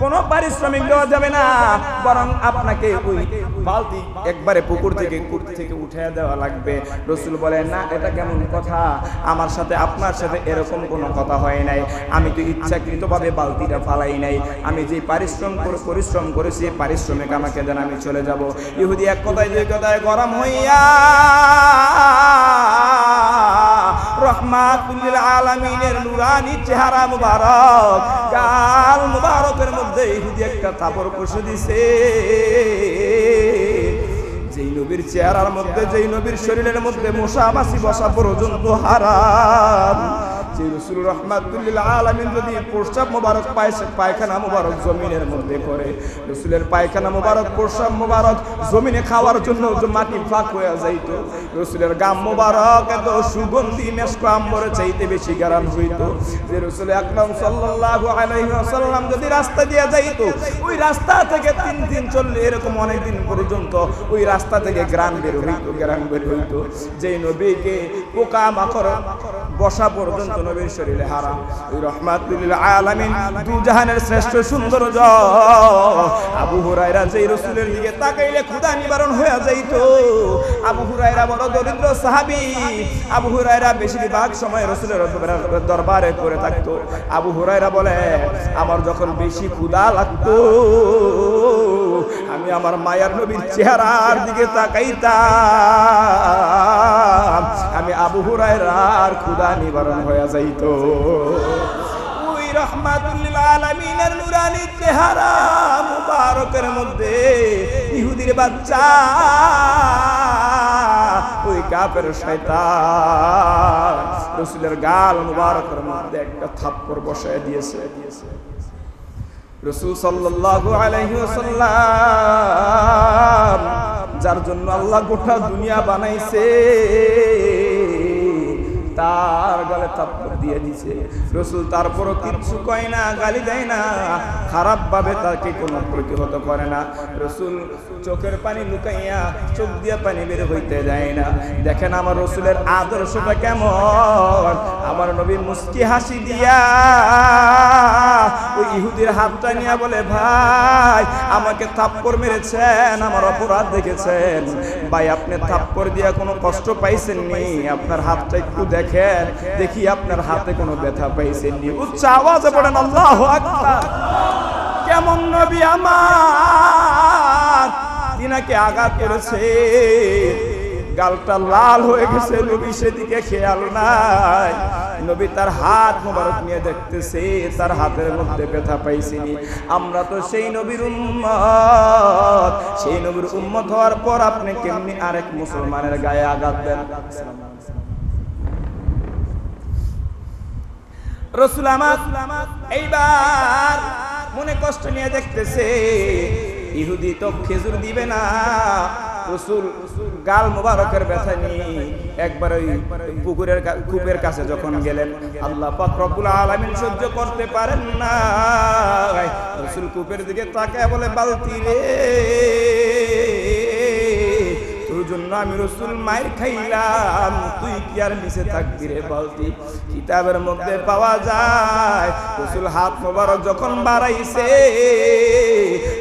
কোনো পারিশ্রমিক দেওয়া যাবে না, বরং আপনাকে ওই বালতি একবারে পুকুর থেকে উঠিয়ে দেওয়া লাগবে। রসুল বলে না, এটা কেমন কথা, আমার সাথে আপনার সাথে এরকম কোনো কথা হয় নাই, আমি তো ইচ্ছাকৃতভাবে বালতিটা ফালাই নাই, আমি যে পরিশ্রম করেছি পারিশ্রমিক আমাকে দেন, আমি চলে যাব। ইহুদি এক কথায় দুই কথায় গরম হইয়া রহমাতুল লিল আলামিনের নুরানি চেহারা মুবারক, গাল মুবারকের মধ্যে ইহুদি একটা থাপড় কষে দিছে। যেই নবীর চেহারার মধ্যে, যেই নবীর শরীরের মধ্যে মশা মাছি বসা পর্যন্ত হারাম, যে রাসূল রাহমাতুল লিল আলামিন যদি প্রস্রাব মোবারক পায়খানা মোবারক জমিনের মধ্যে করে, রাসূলের পায়খানা মোবারক প্রস্রাব মোবারক জমিনে খাওয়ার জন্য মাটি ফাঁক হয়ে যাইত, রাসূলের গাম মোবারক এত সুগন্ধি মেশক আম্বরে চাইতে বেশি গারান হইত, যে রাসূল আকরাম সাল্লাল্লাহু আলাইহি ওয়াসাল্লাম যদি রাস্তা দিয়ে যাইত, ওই রাস্তা থেকে 3 দিন চললে এরকম অনেক দিন পর্যন্ত ওই রাস্তা থেকে গ্রাম বের হইত। যেই নবীকে পোকা মাকড় বসা পর্যন্ত নবীর শরীরে হারাম, ওই রাহমাতুল লিল আলামিন দু জাহানের শ্রেষ্ঠ সৌন্দর্য, আবু হুরায়রা যেই রাসূলের দিকে তাকাইলে ক্ষুধা নিবারণ হয়ে যাইত। আবু হুরায়রা বড় দরিদ্র সাহাবী, আবু হুরায়রা বেশিরভাগ সময় রাসূলের দরবারে পড়ে থাকতো। আবু হুরায়রা বলে আমার যখন বেশি ক্ষুধা লাগতো আমি আমার মায়ার নবীর চেহারার দিকে তাকাইতাম, আমি আবু হুরায়রার ক্ষুধা নিবারণ হয়ে যাইত। ওই রাহমাতুল লিল আলামিনের নুরানি চেহারা মুবারকের মধ্যে ইহুদির বাচ্চা ওই কাফের শয়তান রাসূলের গাল মুবারকের মধ্যে একটা থাপ্পড় বসায় দিয়েছে। রাসূল সাল্লাল্লাহু আলাইহি ওয়াসাল্লাম যার জন্য আল্লাহ গোটা দুনিয়া বানাইছে তার গালে থাপ্পড় দিয়ে দিছে। রাসূল তারপরও কিচ্ছু কয় না, গালি দেয় না, খারাপ ভাবে তাকে কোনো প্রতিহত করে না। রাসূল চোখের পানি লুকাইয়া চোখ দিয়ে পানি বের হইতে দেয় না। দেখেন আমার রাসূলের আদর্শটা কেমন, আমার নবী মুস্কি হাসি দিয়া ওই ইহুদির হাতটা নিয়ে বলে ভাই আমাকে থাপ্পড় মেরেছেন, আমার অপরাধ দেখেছেন ভাই, আপনি থাপ্পড় দিয়া কোনো কষ্ট পাইছেন নি, আপনার হাতটা একটু দেখেন দেখি আপনার হাতে কোনো ব্যথা পাইছেন নি। উচ্চ আওয়াজে পড়েন আল্লাহু আকবার। কেমন নবী আমার, তিনাকে আঘাত করেছে, গালটা লাল হয়ে গেছে, নবী সেদিকে খেয়াল নাই। নবী তার হাত মোবারক নিয়ে দেখতেছে তার হাতের মধ্যে ব্যথা পাইছিনি। আমরা তো সেই নবীর উম্মত, সেই নবীর উম্মত হওয়ার পর আপনি কেমনি আরেক মুসলমানের গায়ে আঘাত দেন? রাসূল আমার এইবার মনে কষ্ট নিয়ে দেখতেছে ইহুদি তো খেজুর দিবে না। রাসূল গাল মোবারকের ব্যথা নিয়ে একবার ওই কূপের কাছে যখন গেলেন, আল্লাহ পাক রব্বুল আলামিন সহ্য করতে পারেন না, রাসূল কূপের দিকে তাকায় বলে বালতি রে তুই জন্য আমি রাসূল মাইর খাইলাম, তুই কি আর নিচে থাকবি রে বালতি? কিতাবের মধ্যে পাওয়া যায় রাসূল হাত মোবারক যখন বাড়াইছে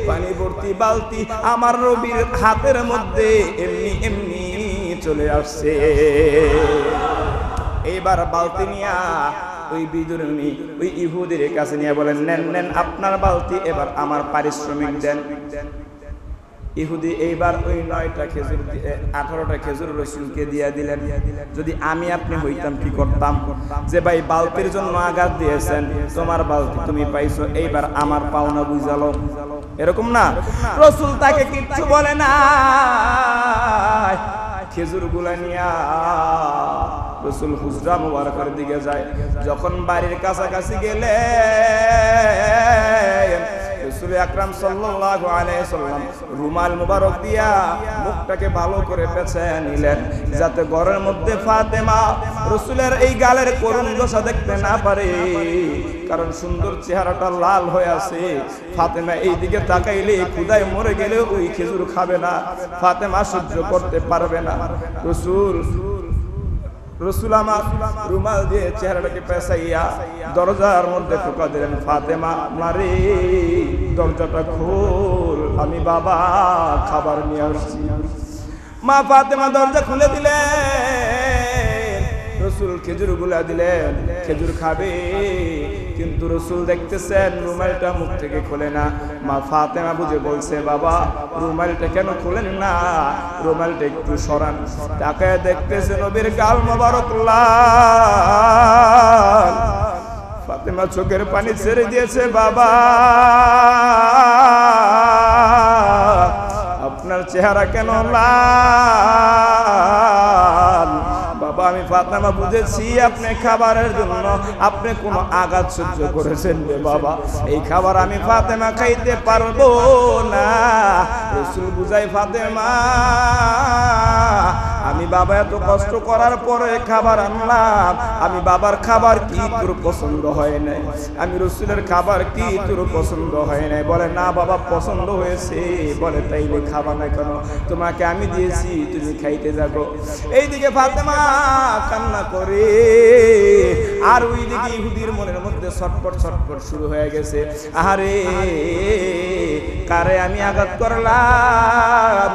পানি ভর্তি বালতি আমার নবীর হাতের মধ্যে এমনি এমনি চলে আসছে। এইবার বালতি নিয়া ওই বিদুরনী ওই ইহুদির কাছে নিয়ে বলেন, নেন নেন আপনার বালতি, এবার আমার পারিশ্রমিক দেন। ইহুদি এইবার ওই 9টা খেজুর 18টা খেজুর রাসূলকে দিয়ে দিলেন। যদি আমি আপনি হইতাম কি করতাম? যে ভাই বালতির জন্য আঘাত দিয়েছেন, তোমার বালতি তুমি পাইছো, এইবার আমার পাওনা বুঝালো, এরকম না? রাসূল তাকে কিচ্ছু বলে না, খেজুর গুলা নিয়া রাসূল হুজরা মুবারকের দিকে যায়। যখন বাড়ির কাছাকাছি গেলে রাসূল আকরাম সাল্লাল্লাহু আলাইহি সাল্লাম রুমাল মুবারক দিয়া মুখটাকে ভালো করে পেঁচে নিলেন, যাতে ঘরের মধ্যে ফাতেমা রাসূলের এই গালের করুণ দশা দেখতে না পারে। কারণ সুন্দর চেহারাটা লাল হয়ে আছে, ফাতেমা এই দিকে তাকাইলে ক্ষুধায় মরে গেলে ওই খেজুর খাবে না, ফাতেমা সহ্য করতে পারবে না। রাসূল আমার রুমাল দিয়ে চেহারাটাকে পেঁচাইয়া দরজার মধ্যে ঠোকা দিলেন, ফাতেমা মারে দরজাটা খোল, আমি বাবা খাবার নিয়ে আসছি। মা ফাতেমা দরজা খুলে দিলেন, রাসূল খেজুর গুলা দিলেন, খেজুর খাবে, কিন্তু রাসূল দেখতেছেন রুমালটা মুখ থেকে খোলে না। মা ফাতেমা বুঝে বলছে, বাবা রুমালটা কেন খোলেন না, রুমালটা একটু সরান। তাকায় দেখতেছে নবীর গাল মোবারক লাল। ফাতেমা চোখের পানি ছেড়ে দিয়েছে, বাবা আপনার চেহারা কেন লাল? বাবা আমি ফাতেমা বুঝেছি আপনি খাবারের জন্য আপনি কোন আঘাত সহ্য করেছেন রে বাবা, এই খাবার আমি ফাতেমা খাইতে পারবো না। রাসূল বুঝাই, ফাতেমা আমি বাবা এত কষ্ট করার পরে খাবার আনলাম, আমি বাবার খাবার কি তোর পছন্দ হয় নাই? আমি রাসূলের খাবার কি তোর পছন্দ হয় নাই? বলে না বাবা পছন্দ হয়েছে। বলে তাইলে খাবা না কেন? তোমাকে আমি দিয়েছি, তুমি খাইতে যাবো। এইদিকে ফাতেমা কান্না করে, আর ওইদিকে ইহুদির মনের মধ্যে ছটফট ছটফট শুরু হয়ে গেছে। আরে কারে আমি আঘাত করলাম,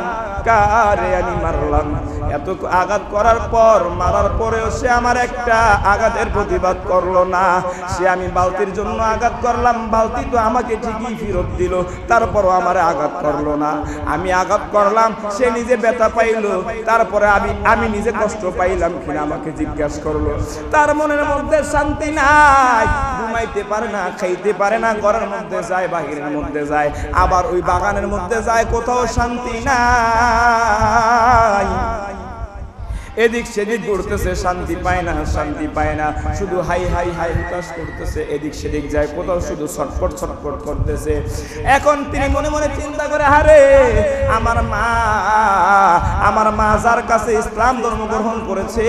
কারে আমি মারলাম? এত আঘাত করার পর, মারার পরেও সে আমার একটা আঘাতের প্রতিবাদ করলো না। সে আমি বালতির জন্য আঘাত করলাম, বালতি তো আমাকে ঠিকই ফেরত দিল, তারপরও আমার আঘাত করলো না। আমি আঘাত করলাম, সে নিজে ব্যথা পাইলো, তারপরে আমি নিজে কষ্ট পাইলাম কিনা আমাকে জিজ্ঞাসা করলো। তার মনের মধ্যে শান্তি নাই, ঘুমাইতে পারে না, খাইতে পারে না, ঘরের মধ্যে যায়, বাহিরের মধ্যে যায়, আবার ওই বাগানের মধ্যে যায়, কোথাও শান্তি নাই। এদিক সেদিক ঘুরতেছে, শান্তি পায় না, শান্তি পায় না, শুধু হাই হাই হাই হুতাশ করতেছে, এদিক সেদিক যায়, কোথাও শুধু ছটফট ছটফট করতেছে। এখন তিনি মনে মনে চিন্তা করে, আরে আমার মা যার কাছে ইসলাম ধর্ম গ্রহণ করেছে,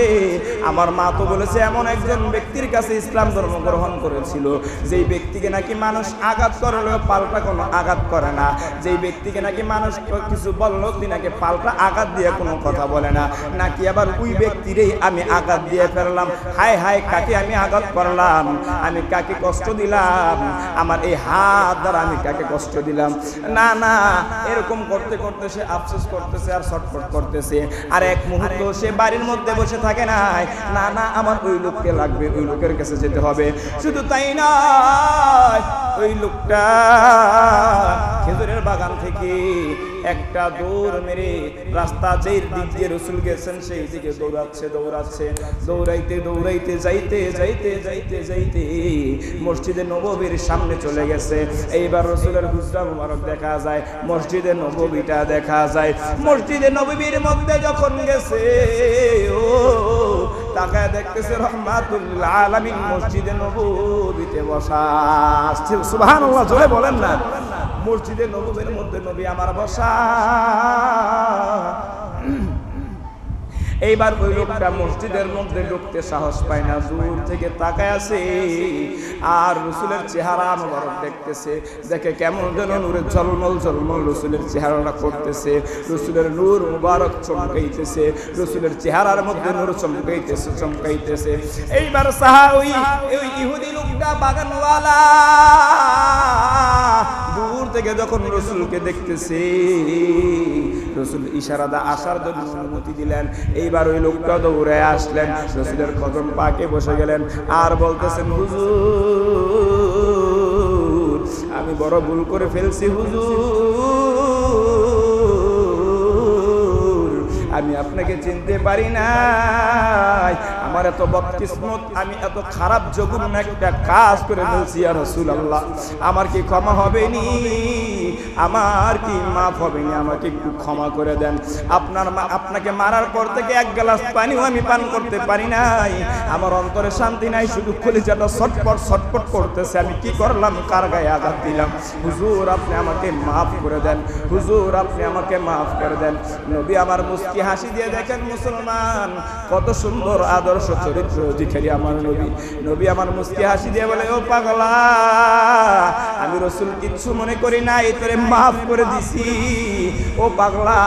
আমার মা তো বলেছে এমন একজন ব্যক্তির কাছে ইসলাম ধর্ম গ্রহণ করেছিল, যেই ব্যক্তিকে নাকি মানুষ আঘাত করলেও পাল্টা কোনো আঘাত করে না, যেই ব্যক্তিকে নাকি মানুষ কিছু বললো তিনাকে পাল্টা আঘাত দিয়ে কোনো কথা বলে না, নাকি আবার ওই ব্যক্তিরই আমি আঘাত দিয়ে ফেললাম। হায় হায়, কাকে আমি আঘাত করলাম, আমি কাকে কষ্ট দিলাম, আমার এই হাত দ্বারা আমি কাকে কষ্ট দিলাম? না না, এরকম করতে করতে সে আফসোস করতেছে আর ছটফট করতেছে। আর এক মুহূর্ত সে বাড়ির মধ্যে বসে থাকে নাই, না না আমার ওই লোককে লাগবে, ওই লোকের কাছে যেতে হবে। শুধু তাই নয়, ওই লোকটা খেজুরের বাগান থেকে একটা দৌড় মেরে রাস্তা যেই দিক দিয়ে রাসূল গেছেন সেই দিকে দৌড়াচ্ছে, দৌড়াইতে দৌড়াইতে যাইতে যাইতে যাইতে যাইতে মসজিদে নববীর সামনে চলে গেছে। এইবার রাসূলের হুজরা মুবারক দেখা যায়, মসজিদে নববীটা দেখা যায়। মসজিদে নববীর মধ্যে যখন গেছে, ও তাকায় দেখতেছে রহমাতুল আলামিন মসজিদে নববীতে বসা। সুবহানাল্লাহ, জোরে বলেন না। মসজিদে নববীর মধ্যে নবী আমার বসা। এইবার ওই লোকটা মসজিদের মধ্যে ঢুকতে সাহস পায় না, দূর থেকে তাকায় আছে আর রাসূলের চেহারা মোবারক দেখতেছে। দেখে কেমন যেন নূরে ঝলমল ঝলমল রাসূলের চেহারাটা করতেছে, রাসূলের নূর মোবারক চমকাইতেছে, রাসূলের চেহারার মধ্যে নূর চমকাইতেছে চমকাইতেছে। এইবার ওই ইহুদি লোকটা বাগানওয়ালা দূর থেকে যখন রাসূলকে দেখতেছে, রাসূল ইশারা দা আসার জন্য অনুমতি দিলেন। এইবার ওই লোকটা দৌড়ে আসলেন, রাসূলের কদম পাকে বসে গেলেন আর বলতেছেন, হুজুর আমি বড় ভুল করে ফেলছি হুজুর, আমি আপনাকে চিনতে পারি নাই, আমার এত বদকিসমত, আমি এত খারাপ জঘন্য একটা কাজ করে ফেলছি ইয়া রাসূলুল্লাহ, আমার কি ক্ষমা হবে নি, আমার কি মাফ হবে নি, আমাকে একটু ক্ষমা করে দেন। আপনাকে মারার পর থেকে এক গ্লাস পানিও আমি পান করতে পারি নাই, আমার অন্তরে শান্তি নাই, শুধু কলিজাটা ছটফট ছটফট করতেছে, আমি কি করলাম, কার গায়ে আঘাত দিলাম, হুজুর আপনি আমাকে মাফ করে দেন, হুজুর আপনি আমাকে মাফ করে দেন। নবী আমার মুস্কি হাসি দিয়ে, দেখেন মুসলমান কত সুন্দর আদর্শ চরিত্র অধিকারী আমার নবী। নবী আমার মুস্কি হাসি দিয়ে বলে, ও পাগলা আমি রাসূল কিচ্ছু মনে করি না, তোরে মাফ করে দিছি ও পাগলা,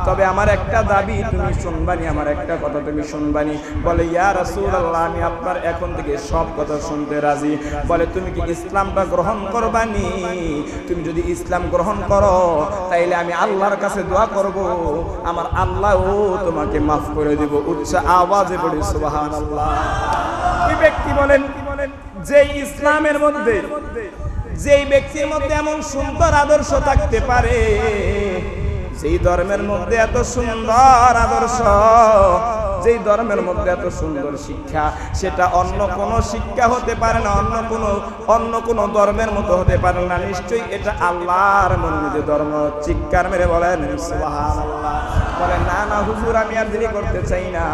তবে আমার একটা দাবি তুমি শুনবানি, আমার একটা কথা তুমি শুনবানি। বলে, ইয়া রাসূলুল্লাহ আমি আপনার এখন থেকে সব কথা শুনতে রাজি। বলে, তুমি কি ইসলামটা গ্রহণ করবানি? তুমি যদি ইসলাম গ্রহণ করো তাইলে আমি আল্লাহর কাছে দোয়া করব, আমার আল্লাহও তোমাকে মাফ করে দেব। উচ্চ আওয়াজে বলি সুবহানাল্লাহ। এই ব্যক্তি বলেন, যে ইসলামের মধ্যে, যেই ব্যক্তির মধ্যে এমন সুন্দর আদর্শ থাকতে পারে, যেই ধর্মের মধ্যে এত সুন্দর আদর্শ, যেই ধর্মের মধ্যে এত সুন্দর শিক্ষা, সেটা অন্য কোনো শিক্ষা হতে পারে না, অন্য কোনো ধর্মের মতো হতে পারে না, নিশ্চয়ই এটা আল্লাহর মনোনীত ধর্ম। চিৎকার মেরে বলেন সুবহানাল্লাহ। বলে, না না হুজুর আমি আর দেরি করতে চাই না,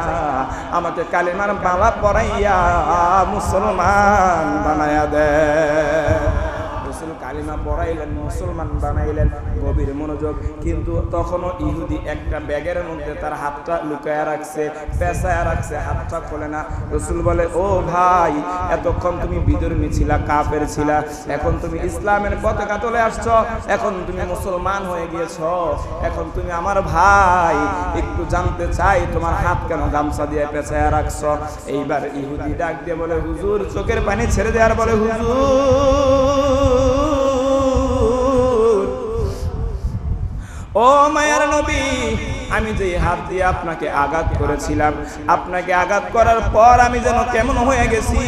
আমাকে কালিমার মালা পরাইয়া মুসলমান বানায়া দেয়। কালিমা পড়াইলেন, মুসলমান বানাইলেন, গভীর মনোযোগ। কিন্তু তখনও ইহুদি একটা ব্যাগের মধ্যে তার হাতটা লুকায়া রাখছে, পেঁচায়া রাখছে, হাতটা খোলে না। রাসূল বলে, ও ভাই এতক্ষণ তুমি বিধর্মী ছিলা, কাফের ছিলা, এখন তুমি ইসলামের পতাকা তুলে আসছো, এখন তুমি মুসলমান হয়ে গিয়েছো, এখন তুমি আমার ভাই, একটু জানতে চাই তোমার হাত কেন গামছা দিয়ে পেঁচায়া রাখছো। এইবার ইহুদি ডাক দিয়ে বলে, হুজুর চোখের পানি ছেড়ে দেওয়ার বলে, হুজুর ও মায়ার নবী, আমি যে হাত দিয়ে আপনাকে আঘাত করেছিলাম, আপনাকে আঘাত করার পর আমি যেন কেমন হয়ে গেছি,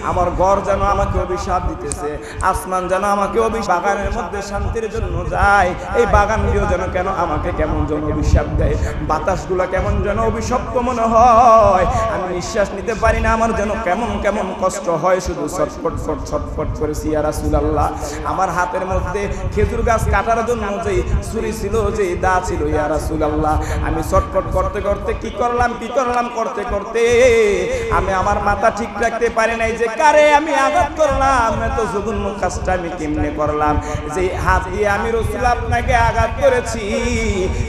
আমার ঘর যেন আমাকে অভিশাপ দিতেছে, আসমান যেন আমাকে বাগানের মধ্যে শান্তির জন্য যায়, এই বাগানগুলো যেন কেন আমাকে কেমন যেন অভিশাপ দেয়, বাতাসগুলো কেমন যেন অভিশপ্ত মনে হয়, আমি নিঃশ্বাস নিতে পারি না, আমার যেন কেমন কেমন কষ্ট হয়, শুধু ছটফট ছটফট করেছি ইয়া রাসূলুল্লাহ। আমার হাতের মধ্যে খেজুর গাছ কাটার জন্য যে ছুরি ছিল, যে দা ছিল ইয়া রাসূলুল্লাহ, আমি ছটফট করতে করতে কি করলাম করতে করতে আমি আমার মাথা ঠিক রাখতে পারি নাই, যে কারে আমি আঘাত করলাম, এত জঘন্য কাজটা আমি কেমনে করলাম, যে হাত দিয়ে আমি রাসূল আপনাকে আঘাত করেছি,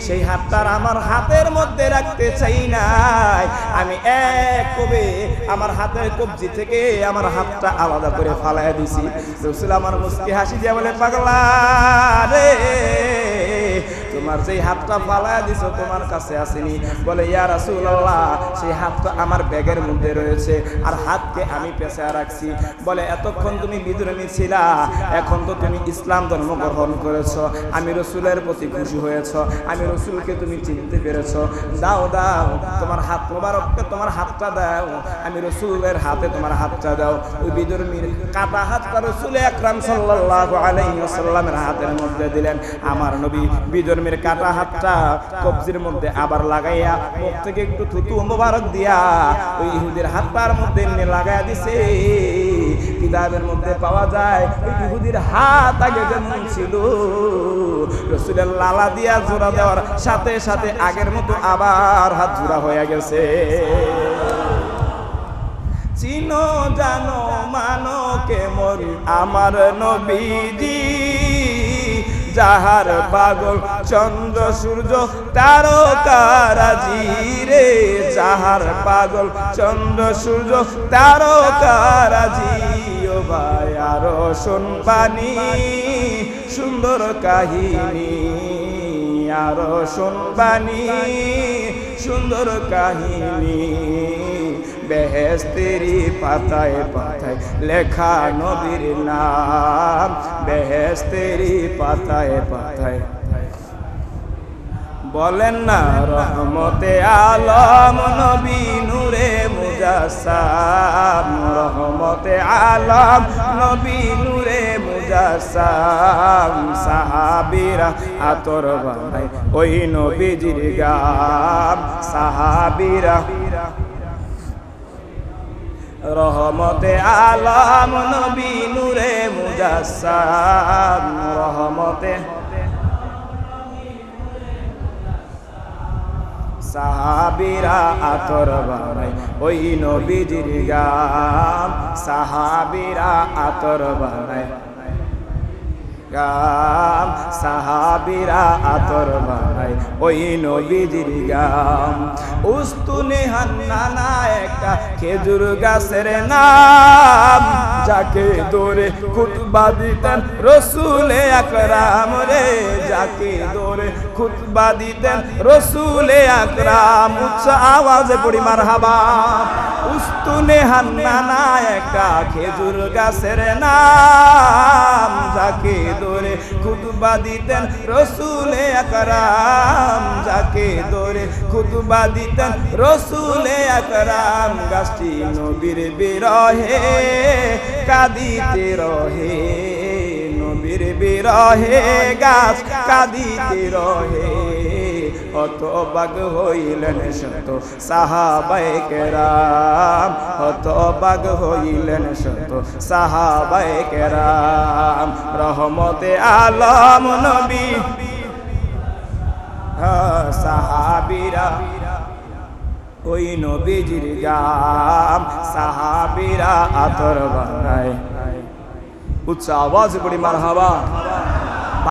সেই হাতটা আমার হাতের মধ্যে রাখতে চাই নাই, আমি এক কবে আমার হাতের কবজি থেকে আমার হাতটা আলাদা করে ফালাইয়া দিছি। রাসূল আমার মুস্কি হাসি দিয়ে বলে, পাগলা রে, তোমার যেই হাতটা ফালাইয়া দিছো তোমার কাছে আসেনি। বলে, ইয়া রাসূলুল্লাহ সেই হাতটা আমার ব্যাগের মধ্যে রয়েছে, আর হাতকে আমি পেঁচায়া রাখছি। বলে, এতক্ষণ তুমি বিধর্মী ছিলা, এখন তো তুমি ইসলাম ধর্ম গ্রহণ করেছো, আমি রাসূলের প্রতি খুশি হয়েছো, আমি রাসূলকে তুমি চিনতে পেরেছো, দাও দাও তোমার হাত মোবারককে, তোমার হাতটা দাও, আমি রাসূলের হাতে তোমার হাতটা দাও। ওই বিধর্মীর কাটা হাতটা রাসূল আকরাম সাল্লাল্লাহু আলাইহি ওয়াসাল্লামের হাতের মধ্যে দিলেন। আমার নবী বিধর্মীর কাটা হাতটা কবজির মধ্যে আবার লাগাইয়া মুখ থেকে একটু থুতু মোবারক দিয়া ওই ইহুদির হাতটার মধ্যে নিয়ে লাগাইয়া দিছে। কিতাবের মধ্যে পাওয়া যায় ওই ইহুদির হাত আগে যেমন ছিল, রাসূলের লালা দিয়া জোড়া দেওয়ার সাথে সাথে আগের মতো আবার হাত জোড়া হয়ে গেছে। চিনো জানো মানো কেমন আমার নবীজি, যাহার পাগল চন্দ্র সূর্য তারকারাজি রে, যাহার পাগল চন্দ্র সূর্য তারকারাজি। ও ভাই আরো শুনবানি সুন্দর কাহিনী, আরো শুনবানি সুন্দর কাহিনী। বেহেশতেরি পাতায় পাতায় লেখা নবীর নাম, বেহেশতেরি পাতায় পাতায়। বলেন না রহমতে আলম নবী নূরে মুজাসসাম, রহমতে আলম নবী নূরে মুজাসসাম। সাহাবীরা আতর বানায় ওই নবীজির গাম, সাহাবীরা রহমতে আলম নবী নূরে মুজাসসাম, রহমতে সাহাবীরা আতর বানায় ওই নবীজির গাম, সাহাবীরা আতর বানায় গাম, সাহাবীরা আতর বানায় ওই নবীজির গাম। উস্তুনে হান্নানা একটা খেজুর গাছের নাম, যাকে ধরে খুতবা দিতেন রসুলে আকরাম রে, যাকে ধরে খুতবা দিতেন রসুলে আকরাম। উচ্চ আওয়াজে পড়ি মারহাবা। উস্তুনে হান্নানা একটা খেজুর গাছের নাম, যাকে ধরে খুতবা দিতেন রসুলে আকরাম, যাকে ধরে খুতবা দিতেন রসুলে আকরাম। গাছটি নবীর বিরহে কাঁদিতে রহে, নবীর বিরহে গাছ কাঁদিতে রহে। হতবাগ হইলেন শত সাহাবায়ে কেরাম, হতবাগ হইলেন শত সাহাবায়ে কেরাম। রহমতে আলম নবী সাহাবীরা ওই নবীজির গাম, সাহাবীরা আতর বানায়। উচ্চ আওয়াজ পড়ি মারহাবা।